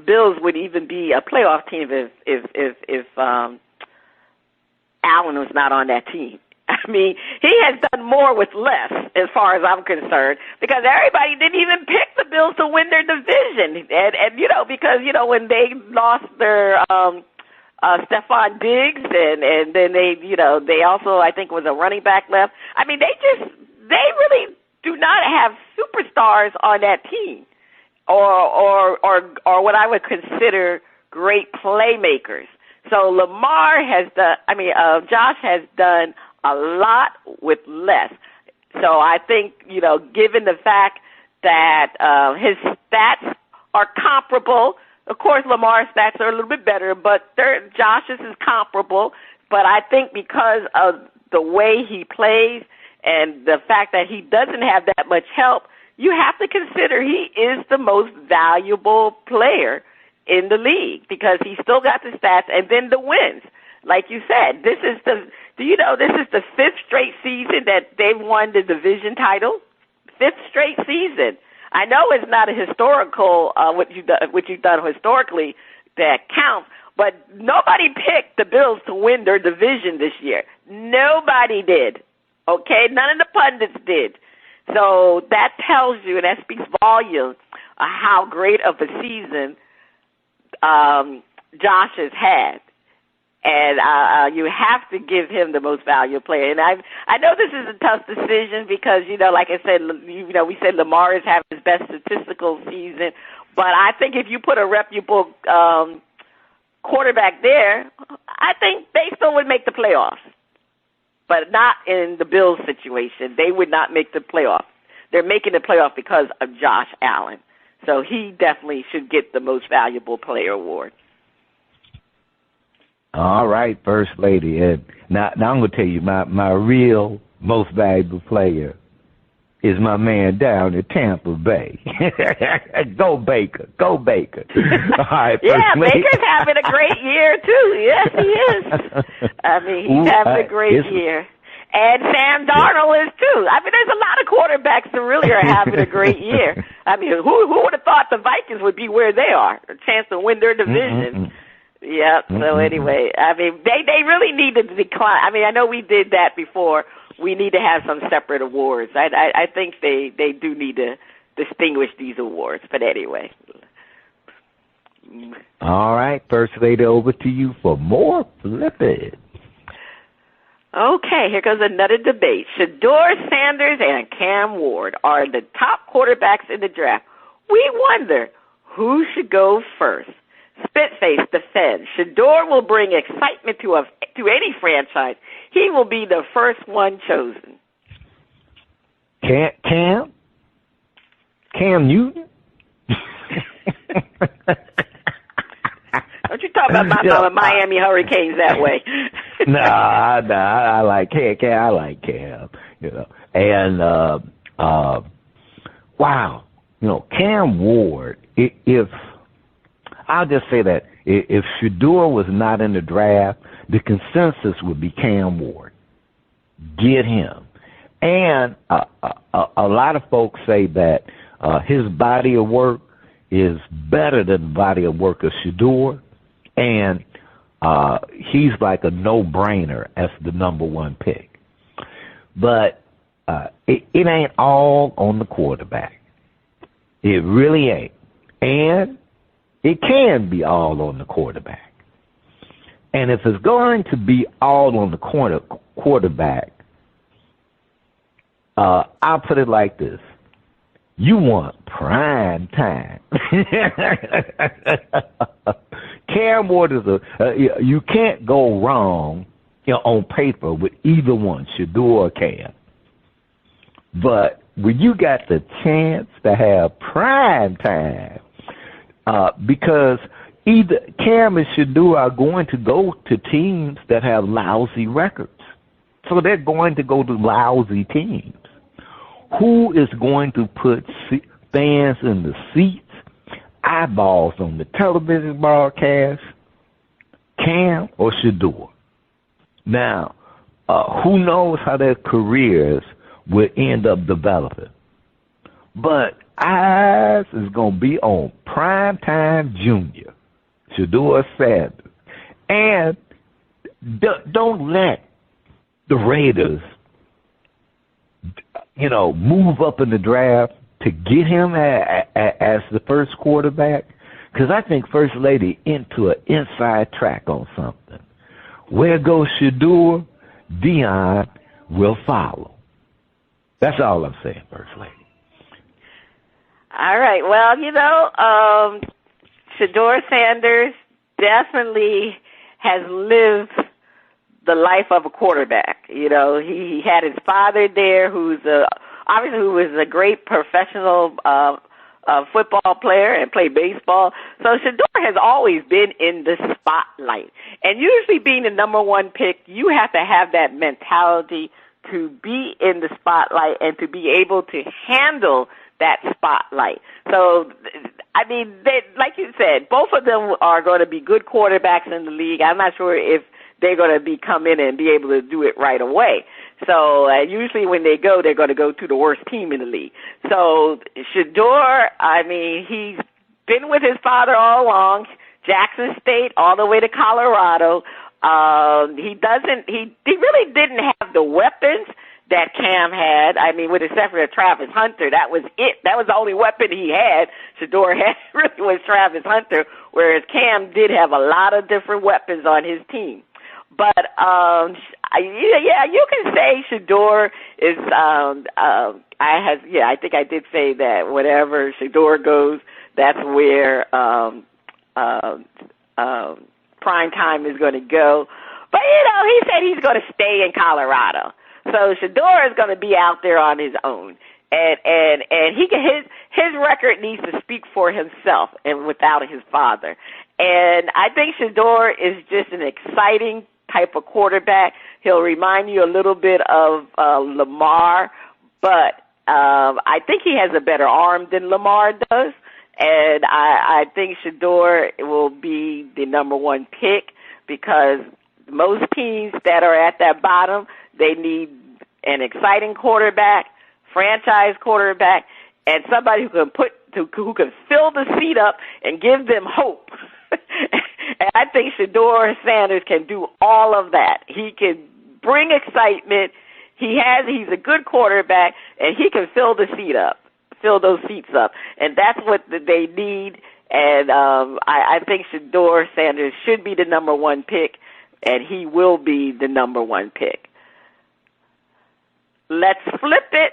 Bills would even be a playoff team if Allen was not on that team. I mean, he has done more with less, as far as I'm concerned, because everybody didn't even pick the Bills to win their division, and because when they lost their Stephon Diggs, and then they also, I think, was a running back left. I mean, they really do not have superstars on that team, or what I would consider great playmakers. So Lamar Josh has done a lot with less. So I think, given the fact that his stats are comparable, of course Lamar's stats are a little bit better, but Josh's is comparable. But I think because of the way he plays and the fact that he doesn't have that much help, you have to consider he is the most valuable player in the league because he still got the stats and then the wins. Like you said, this is the fifth straight season that they've won the division title. Fifth straight season. I know it's not a historical what you've done historically that counts, but nobody picked the Bills to win their division this year. Nobody did. Okay, none of the pundits did. So that tells you, and that speaks volumes of how great of a season Josh has had, and you have to give him the most valuable player. And I know this is a tough decision because like I said, we said Lamar is having his best statistical season, but I think if you put a reputable quarterback there, I think they still would make the playoffs, but not in the Bills situation. They would not make the playoffs. They're making the playoff because of Josh Allen. So he definitely should get the most valuable player award. All right, First Lady. And now I'm going to tell you, my real most valuable player is my man down in Tampa Bay. Go Baker. Go Baker. All right, yeah, First Lady. Baker's having a great year, too. Yes, he is. I mean, he's having a great year. And Sam Darnold is, too. I mean, there's a lot of quarterbacks that really are having a great year. I mean, who would have thought the Vikings would be where they are? A chance to win their division. Yeah, so anyway, I mean, they really need to decline. I mean, I know we did that before. We need to have some separate awards. I think they do need to distinguish these awards. But anyway. All right, First Lady, over to you for more Flip It. Okay, here goes another debate. Shedeur Sanders and Cam Ward are the top quarterbacks in the draft. We wonder who should go first. Spitface defends. Shedeur will bring excitement to any franchise. He will be the first one chosen. Cam Newton? Don't you talk about my Miami Hurricanes that way. I like Cam. I like Cam. And wow, Cam Ward. If I'll just say that if Shedeur was not in the draft, the consensus would be Cam Ward. Get him. And a lot of folks say that his body of work is better than the body of work of Shedeur, and he's like a no-brainer as the number one pick. But it ain't all on the quarterback. It really ain't. And it can be all on the quarterback. And if it's going to be all on the quarterback, I'll put it like this. You want prime time. Cam Ward is you can't go wrong on paper with either one, Shedeur or Cam. But when you got the chance to have prime time, because either Cam and Shedeur are going to go to teams that have lousy records. So they're going to go to lousy teams. Who is going to put fans in the seats, eyeballs on the television broadcast, Cam or Shedeur? Now, who knows how their careers will end up developing? But eyes is going to be on Primetime Junior, Shedeur Sanders. And don't let the Raiders move up in the draft to get him as the first quarterback, because I think First Lady into an inside track on something. Where goes Shedeur, Dion will follow. That's all I'm saying, First Lady. All right. Well, Shedeur Sanders definitely has lived the life of a quarterback. He had his father there, who was a great professional football player and played baseball. So Shedeur has always been in the spotlight. And usually being the number one pick, you have to have that mentality to be in the spotlight and to be able to handle that spotlight. So, like you said, both of them are going to be good quarterbacks in the league. I'm not sure if they're going to come in and be able to do it right away. So usually when they're going to go to the worst team in the league. So Shedeur, he's been with his father all along, Jackson State all the way to Colorado. He really didn't have the weapons that Cam had. With except for Travis Hunter, that was it. That was the only weapon he had. Shedeur had really was Travis Hunter, whereas Cam did have a lot of different weapons on his team. But you can say Shedeur is. I think I did say that wherever Shedeur goes, that's where prime time is going to go. But he said he's going to stay in Colorado. So Shedeur is going to be out there on his own, and his record needs to speak for himself, and without his father. And I think Shedeur is just an exciting type of quarterback. He'll remind you a little bit of Lamar, but I think he has a better arm than Lamar does. And I think Shedeur will be the number one pick because most teams that are at that bottom, they need an exciting quarterback, franchise quarterback, and somebody who can fill the seat up and give them hope. And I think Shedeur Sanders can do all of that. He can bring excitement. He's a good quarterback, and he can fill those seats up. And that's what they need. And I think Shedeur Sanders should be the number one pick, and he will be the number one pick. Let's flip it.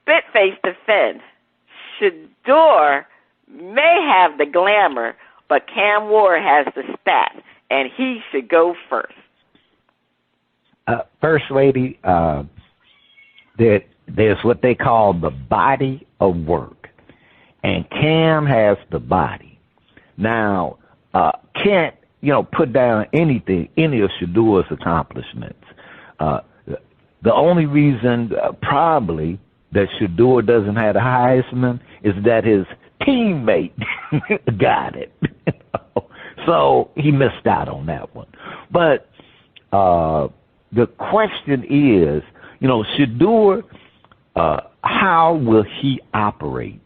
Spitface defend. Shedeur may have the glamour, but Cam Ward has the stats, and he should go first. First Lady, there's what they call the body of work, and Cam has the body. Now, can't, put down any of Shadour's accomplishments. The only reason probably that Shadour doesn't have the Heisman is that his teammate got it. So he missed out on that one. But the question is, Shadour, how will he operate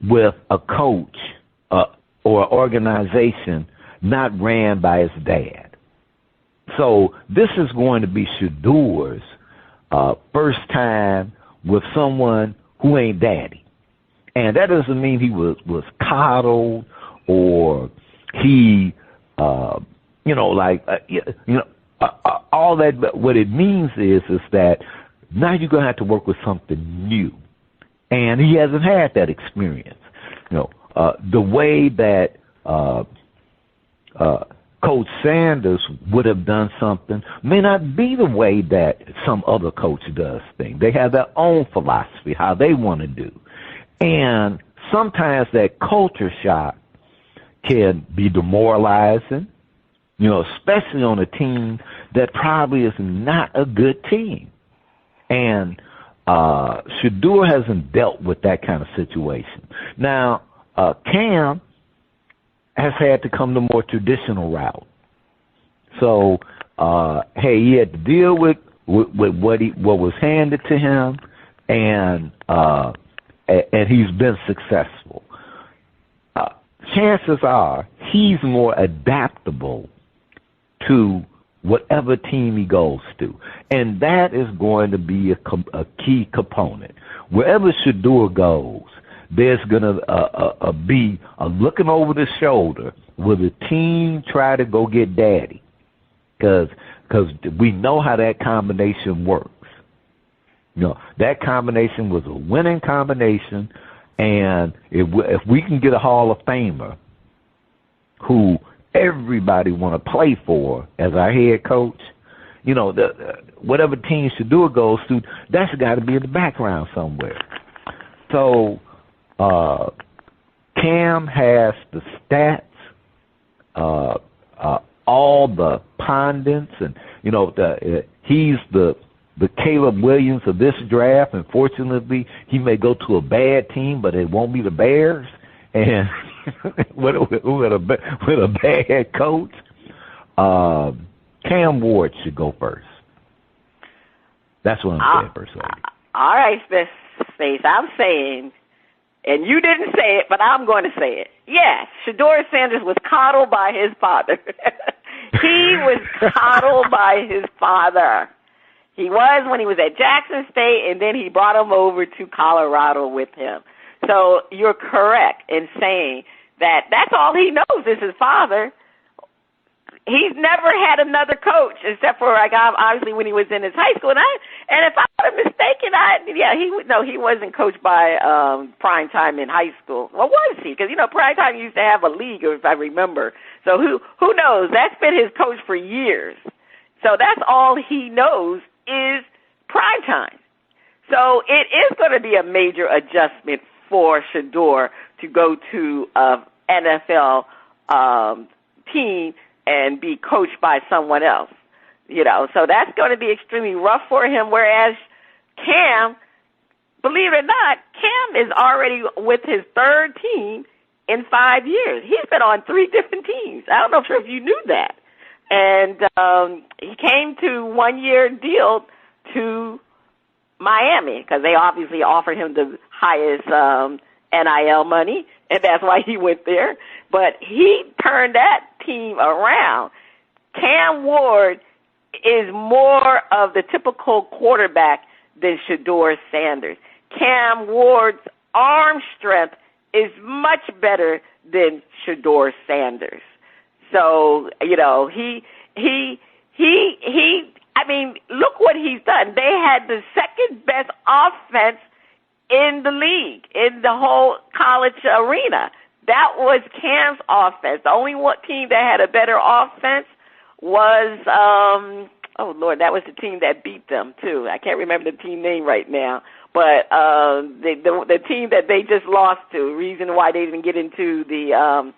with a coach or organization not ran by his dad? So this is going to be Shadour's first time with someone who ain't daddy. And that doesn't mean he was coddled or he, all that. But what it means is that now you're going to have to work with something new. And he hasn't had that experience. The way that Coach Sanders would have done something may not be the way that some other coach does things. They have their own philosophy, how they want to do. And sometimes that culture shock can be demoralizing, especially on a team that probably is not a good team. And Shadour hasn't dealt with that kind of situation. Now, Cam has had to come the more traditional route. So, he had to deal with what was handed to him, and he's been successful. Chances are he's more adaptable to whatever team he goes to, and that is going to be a key component. Wherever Shadour goes, there's going to be a looking over the shoulder. Will the team try to go get daddy? Because we know how that combination works. That combination was a winning combination, and if we can get a Hall of Famer who everybody want to play for as our head coach, whatever team Shadour goes to, that's got to be in the background somewhere. So Cam has the stats, all the pundits, and he's the Caleb Williams of this draft. Unfortunately, he may go to a bad team, but it won't be the Bears. And with a bad coach, Cam Ward should go first. That's what I'm saying first. All right, Spitface. I'm saying, and you didn't say it, but I'm going to say it. Yes, Shadour Sanders was coddled by his father. He was coddled by his father. He was when he was at Jackson State, and then he brought him over to Colorado with him. So you're correct in saying that that's all he knows is his father. He's never had another coach except for obviously when he was in his high school. And if I'm not mistaken, he wasn't coached by Primetime in high school. Well, was he? Because Primetime used to have a league, if I remember. So who knows? That's been his coach for years. So that's all he knows is Primetime. So it is going to be a major adjustment for Shadour to go to an NFL team and be coached by someone else, So that's going to be extremely rough for him, whereas Cam, believe it or not, Cam is already with his third team in 5 years. He's been on 3 different teams. I don't know if you knew that. And he came to 1-year deal to Miami because they obviously offered him the highest NIL money, and that's why he went there. But he turned that team around. Cam Ward is more of the typical quarterback than Shadour Sanders. Cam Ward's arm strength is much better than Shadour Sanders. So, look what he's done. They had the second best offense in the league, in the whole college arena. That was Cam's offense. The only one team that had a better offense was oh Lord, that was the team that beat them too. I can't remember the team name right now, but the team that they just lost to. Reason why they didn't get into the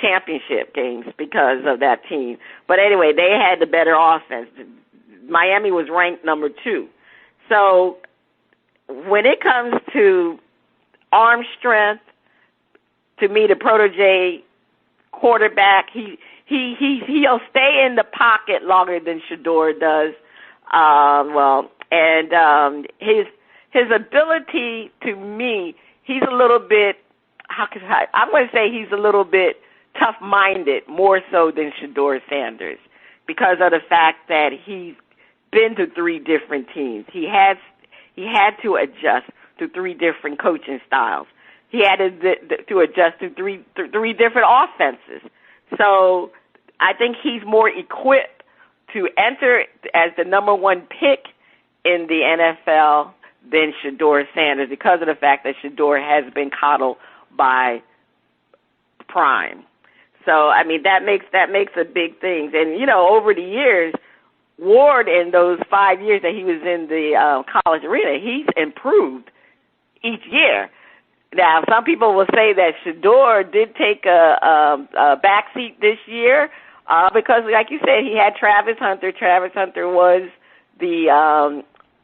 championship games because of that team. But anyway, they had the better offense. Miami was ranked number 2. So when it comes to arm strength, to me, the protege quarterback, he'll stay in the pocket longer than Shedeur does. His ability, to me, he's a little bit, I'm going to say he's a little bit tough-minded, more so than Shedeur Sanders, because of the fact that he's been to 3 different teams. He had to adjust to 3 different coaching styles. He had to adjust to three different offenses. So I think he's more equipped to enter as the number 1 pick in the NFL than Shedeur Sanders, because of the fact that Shedeur has been coddled by Prime. So I mean that makes a big thing. And you know, over the years, Ward, in those 5 years that he was in the college arena, he's improved each year. Now, some people will say that Shedeur did take a backseat this year because, like you said, he had Travis Hunter. Travis Hunter was the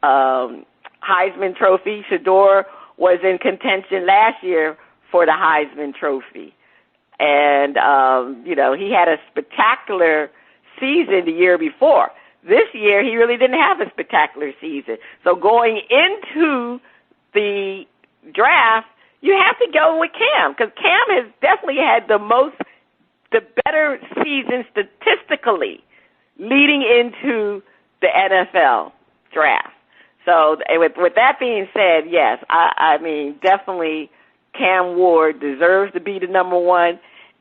Heisman Trophy. Shedeur was in contention last year for the Heisman Trophy. And, you know, he had a spectacular season the year before. This year, he really didn't have a spectacular season. So going into the draft, you have to go with Cam, because Cam has definitely had the better season statistically leading into the NFL draft. So with that being said, yes, I mean, definitely Cam Ward deserves to be the number 1.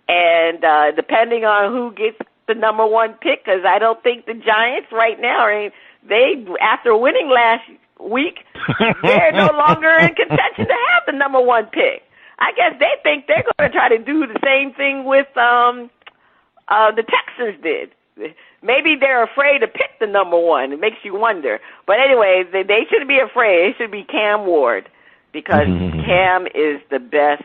And depending on who gets the number 1 pick, because I don't think the Giants right now, they after winning last week, they're no longer in contention to have the number 1 pick. I guess they think they're going to try to do the same thing with the Texans did. Maybe they're afraid to pick the number 1. It makes you wonder. But anyway, they shouldn't be afraid. It should be Cam Ward, because Cam is the best,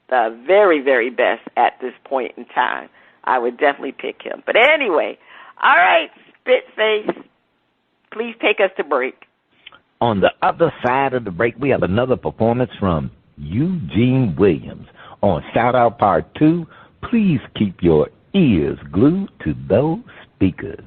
the very, very best at this point in time. I would definitely pick him. But anyway, all right, Spitface, please take us to break. On the other side of the break, we have another performance from Eugene Williams. On Shout Out Part 2, please keep your ears glued to those speakers.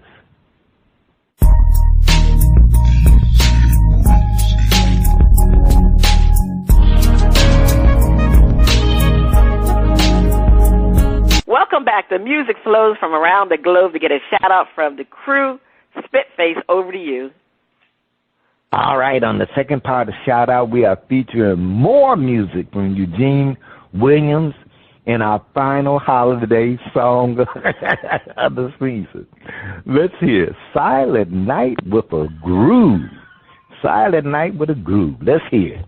Welcome back. The music flows from around the globe to get a shout-out from the crew. Spitface, over to you. All right, on the second part of Shout Out, we are featuring more music from Eugene Williams in our final holiday song of the season. Let's hear Silent Night with a Groove. Silent Night with a Groove. Let's hear it.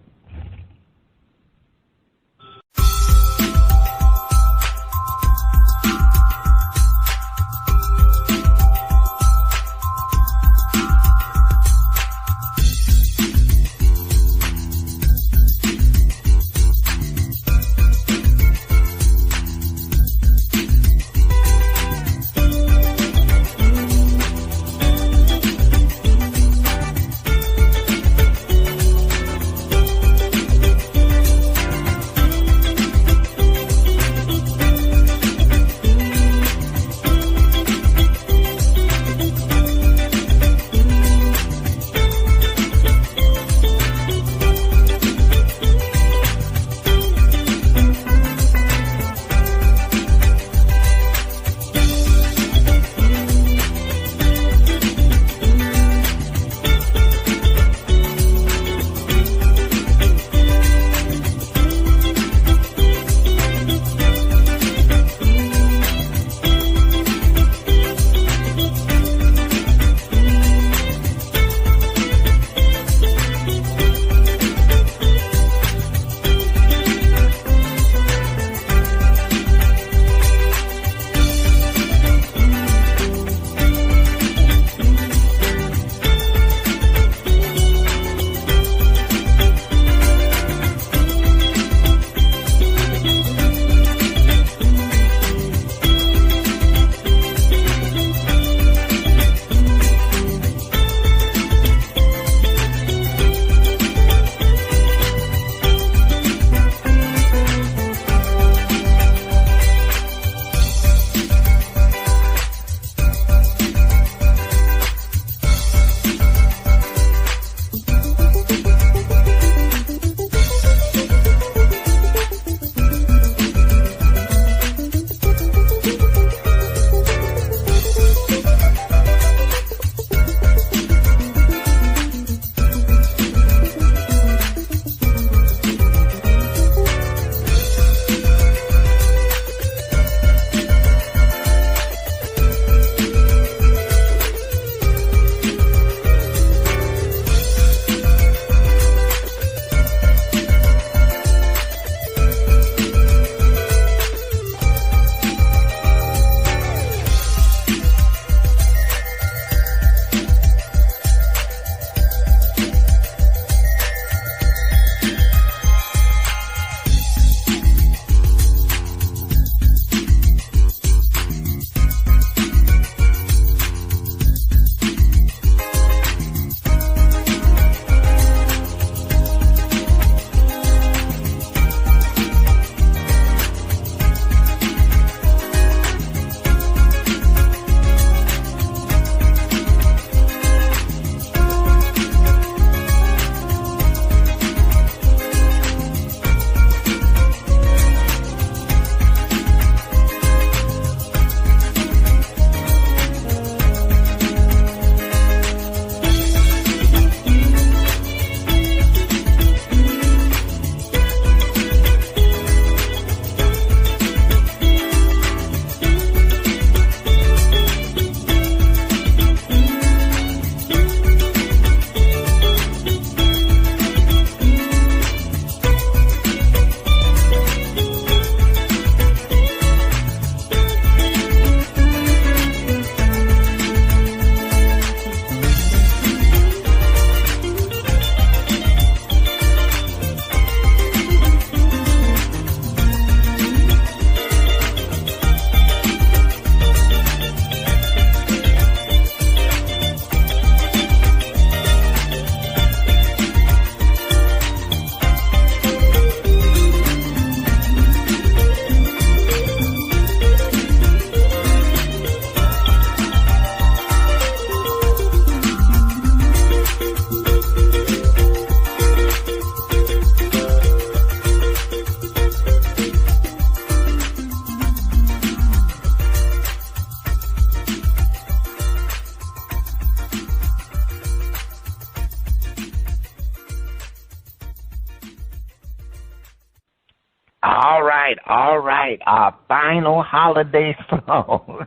right. Our final holiday song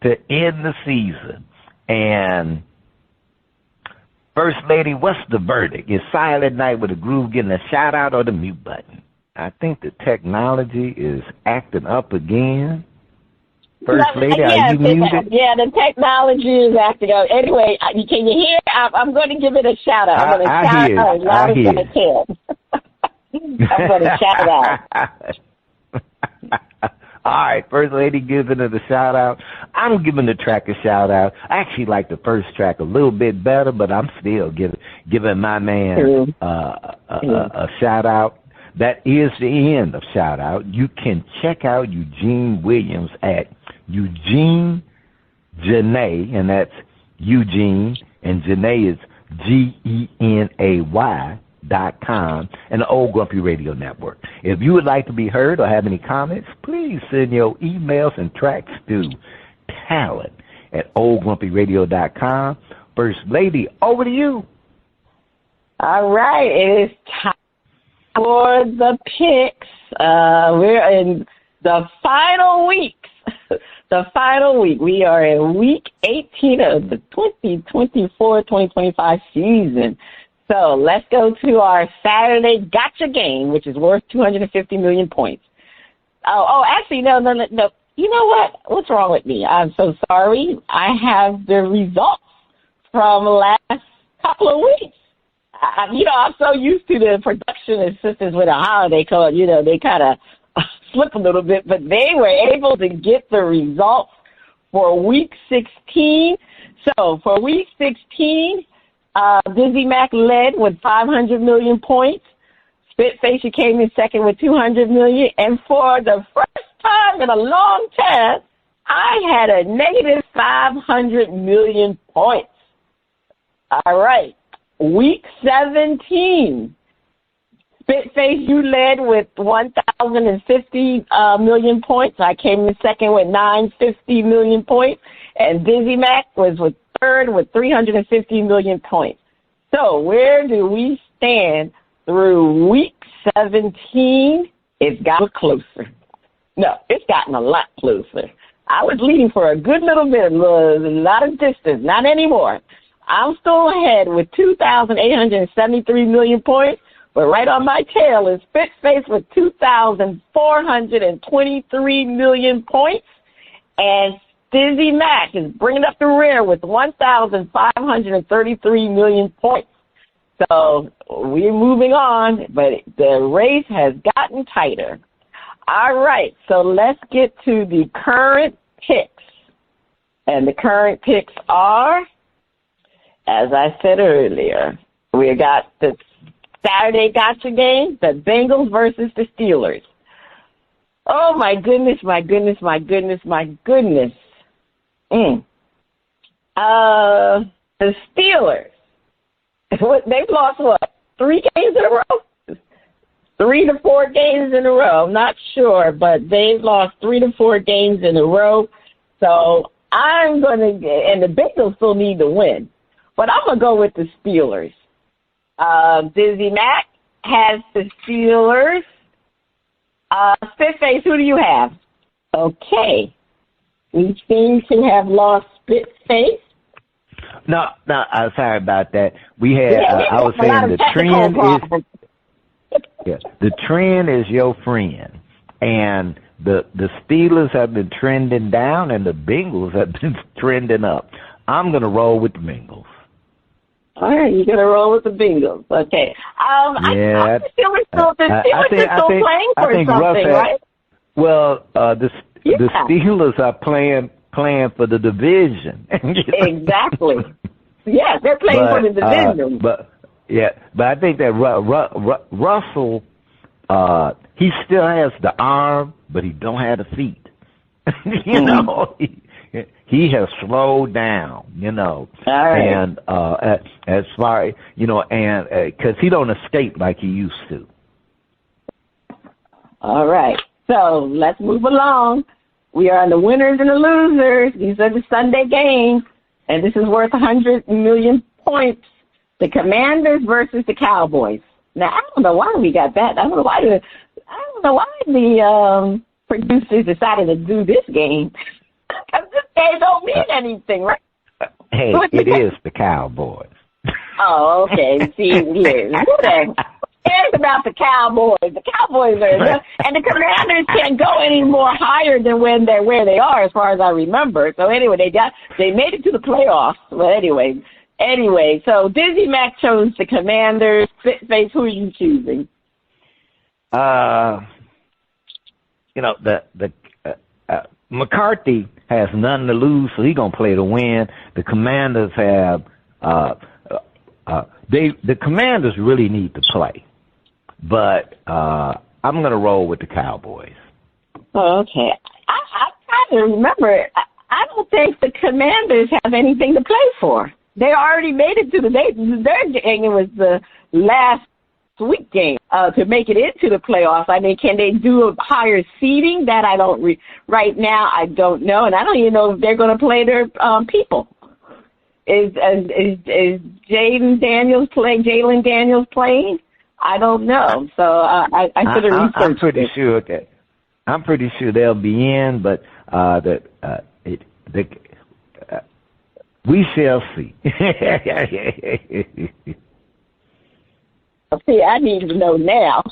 to end the season. And First Lady, what's the verdict? Is Silent Night with a Groove getting a shout out or the mute button? I think the technology is acting up again. First Lady, are you muted? Yeah, the technology is acting up. Anyway, can you hear? I'm going to give it a shout out. I'm going to shout out as loud as I can. I'm going to shout out. All right, First Lady giving it a shout out. I'm giving the track a shout out. I actually like the first track a little bit better, but I'm still giving my man a shout out. That is the end of shout out. You can check out Eugene Williams at Eugene Janae, and that's Eugene, and Janae is GENAY.com, and the Old Grumpy Radio Network. If you would like to be heard or have any comments, please send your emails and tracks to talent@oldgrumpyradio.com. First Lady, over to you. All right, it is time for the picks. We're in the final weeks. The final week. We are in week 18 of the 2024-2025 season. So let's go to our Saturday gotcha game, which is worth 250 million points. Actually, no. You know what? What's wrong with me? I'm so sorry. I have the results from last couple of weeks. I'm so used to the production assistants with a holiday code. They kind of slip a little bit, but they were able to get the results for week 16. So for week 16, DizzieMac led with 500 million points. Spitface came in second with 200 million. And for the first time in a long time, I had a negative 500 million points. All right. Week 17, Spitface, you led with 1,050 million points. I came in second with 950 million points. And DizzieMac was with third with 350 million points. So where do we stand through week 17? It's gotten closer. No, it's gotten a lot closer. I was leading for a good little bit, a lot of distance. Not anymore. I'm still ahead with 2,873 million points, but right on my tail is Spitface with 2,423 million points, and DizzieMac is bringing up the rear with 1,533 million points. So we're moving on, but the race has gotten tighter. All right, so let's get to the current picks. And the current picks are, as I said earlier, we got the Saturday gotcha game, the Bengals versus the Steelers. Oh, my goodness. The Steelers, they've lost, 3 games in a row? 3 to 4 games in a row. I'm not sure, but they've lost 3 to 4 games in a row. So I'm going to, and the Bengals still need to win, but I'm going to go with the Steelers. DizzieMac has the Steelers. Spitface, who do you have? Okay. We seem to have lost Spitface. No, I'm sorry about that. We had, I was saying the trend is, the trend is your friend. And the Steelers have been trending down and the Bengals have been trending up. I'm going to roll with the Bengals. All right, you're going to roll with the Bengals. Okay. The Steelers are still playing for something, right? Well, the Steelers are playing for the division. Exactly. Yeah, they're playing for the division. But I think that Russell, he still has the arm, but he don't have the feet. He has slowed down, All right. And as far, and because he don't escape like he used to. All right. So let's move along. We are on the winners and the losers. These are the Sunday games, and this is worth 100 million points. The Commanders versus the Cowboys. Now, I don't know why we got that. I don't know why. don't know why the producers decided to do this game. Because this game don't mean anything, right? Hey, it is the Cowboys. Oh, okay. See, yeah. Who cares about the Cowboys? The Cowboys are, and the Commanders can't go any more higher than when they're where they are, as far as I remember. So anyway, they made it to the playoffs. Well, anyway, so DizzieMac chose the Commanders. Spitface, who are you choosing? The McCarthy has nothing to lose, so he's gonna play to win. The Commanders have the Commanders really need to play, but I'm gonna roll with the Cowboys. Oh, okay. I'm trying to remember. I don't think the Commanders have anything to play for. They already made it to their game. It was the last week game to make it into the playoffs. I mean, can they do a higher seeding? That I don't. Right now, I don't know, and I don't even know if they're going to play their people. Is Jalen Daniels playing? I don't know. So I should have researched. I'm pretty sure they'll be in, but we shall see. See, I need to know now.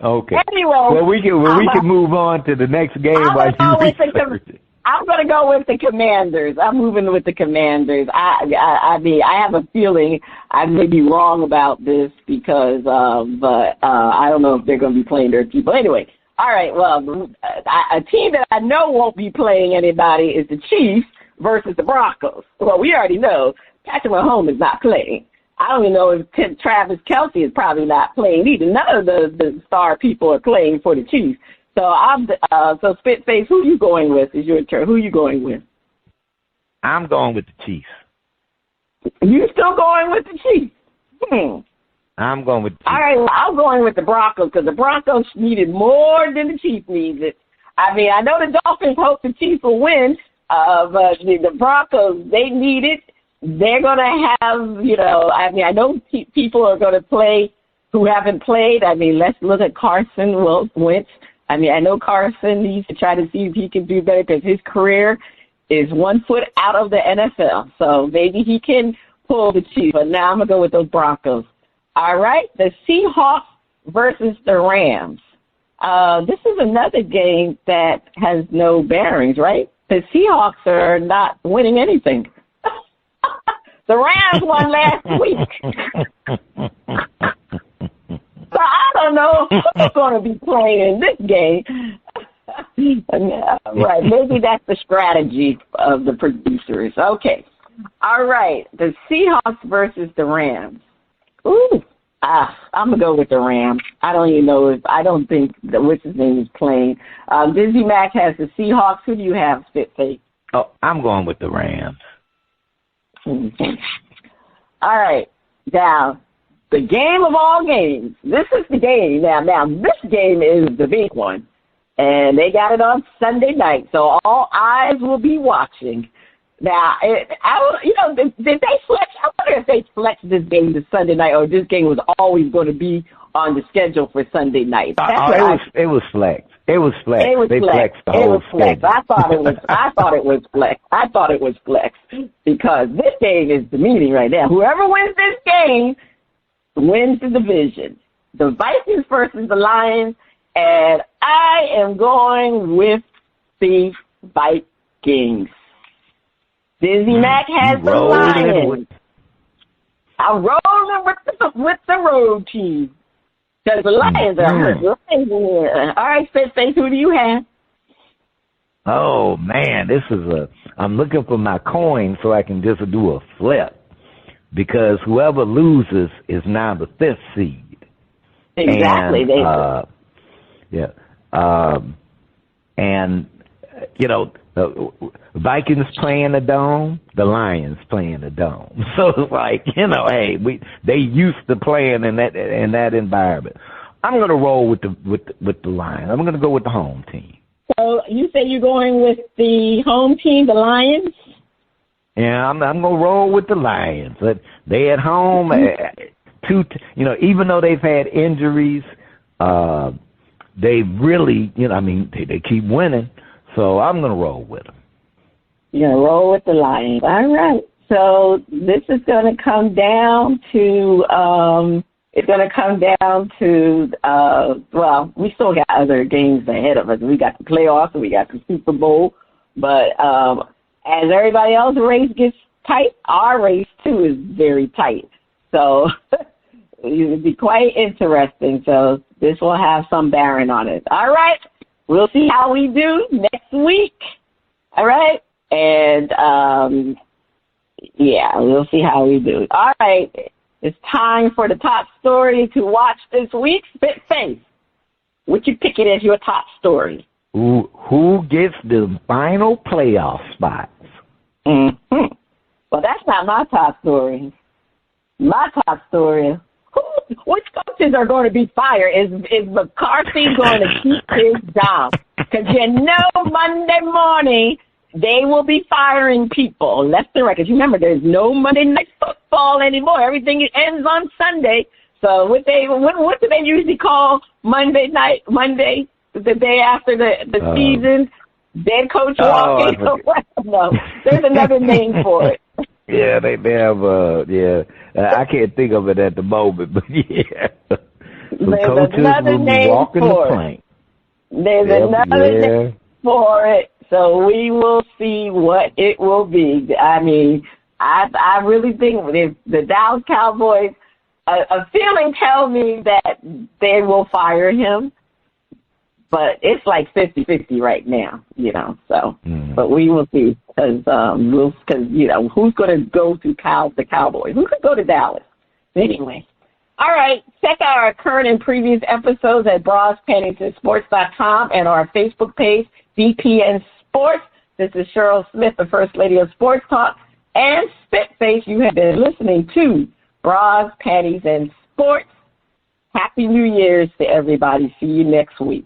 Okay. Anyway, well, we can move on to the next game while you research it. I'm going to go with the Commanders. I'm moving with the Commanders. I mean, I have a feeling I may be wrong about this because, but I don't know if they're going to be playing their people. Anyway, all right. Well, a team that I know won't be playing anybody is the Chiefs versus the Broncos. Well, we already know Patrick Mahomes is not playing. I don't even know if Travis Kelce is probably not playing either. None of the star people are playing for the Chiefs. So so Spitface, who you going with? Is your turn. Who you going with? I'm going with the Chiefs. You still going with the Chiefs? I'm going with the Chiefs. All right, well, I'm going with the Broncos because the Broncos needed more than the Chiefs needed. I mean, I know the Dolphins hope the Chiefs will win, but the Broncos, they need it. They're going to have, I mean, I know people are going to play who haven't played. I mean, let's look at Carson Wentz. I mean, I know Carson needs to try to see if he can do better because his career is 1 foot out of the NFL. So maybe he can pull the Chiefs. But now I'm going to go with those Broncos. All right, the Seahawks versus the Rams. This is another game that has no bearings, right? The Seahawks are not winning anything. The Rams won last week. So I don't know who's going to be playing in this game. Right, maybe that's the strategy of the producers. Okay. All right, the Seahawks versus the Rams. Ooh, I'm going to go with the Rams. I don't think that what's his name is playing. DizzieMac has the Seahawks. Who do you have, Spitface? Oh, I'm going with the Rams. Mm-hmm. All right, now, the game of all games. This is the game. Now, this game is the big one, and they got it on Sunday night, so all eyes will be watching. Now, did they flex? I wonder if they flexed this game to Sunday night, or this game was always going to be on the schedule for Sunday night. It was flexed. They flexed the whole schedule. I thought it was flexed because this game is the meeting right now. Whoever wins this game wins the division. The Vikings versus the Lions, and I am going with the Vikings. DizzieMac has the Lions. I'm rolling with the road team. Because the Lions are hurt. All right, Spitface, who do you have? Oh, man, I'm looking for my coin so I can just do a flip. Because whoever loses is now the 5th seed. Exactly. The Vikings playing the Dome, the Lions playing the Dome. So it's like, hey, they used to playing in that environment. I'm going to roll with the Lions. I'm going to go with the home team. So you say you're going with the home team, the Lions? Yeah, I'm going to roll with the Lions. They at home, even though they've had injuries, they really, they keep winning. So I'm going to roll with them. You're going to roll with the Lions. All right. So this is going to come down to, we still got other games ahead of us. We got the playoffs and we got the Super Bowl. But as everybody else's race gets tight, our race, too, is very tight. So it'll be quite interesting. So this will have some bearing on it. All right. We'll see how we do next week. All right. And, we'll see how we do. All right. It's time for the top story to watch this week. Spitface, what you picking as your top story? Who gets the final playoff spots? Mm-hmm. Well, that's not my top story. My top story, which coaches are going to be fired? Is McCarthy going to keep his job? Because Monday morning, they will be firing people left and right. Because remember, there's no Monday Night Football anymore. Everything ends on Sunday. So what do they usually call Monday, the day after the season? Dead coach walking? No, there's another name for it. Yeah, they have, I can't think of it at the moment, but yeah. There's another name for it. There's another name for it. So we will see what it will be. I mean, I really think if the Dallas Cowboys, a feeling tells me that they will fire him, but it's like 50-50 right now, so, but we will see, because who's going to go to the Cowboys? Who could go to Dallas? Anyway. All right, check out our current and previous episodes at BrasPantiesandSports.com and our Facebook page, DP and Sports. This is Cheryl Smith, the First Lady of Sports Talk, and Spitface. You have been listening to Bras, Panties, and Sports. Happy New Year's to everybody. See you next week.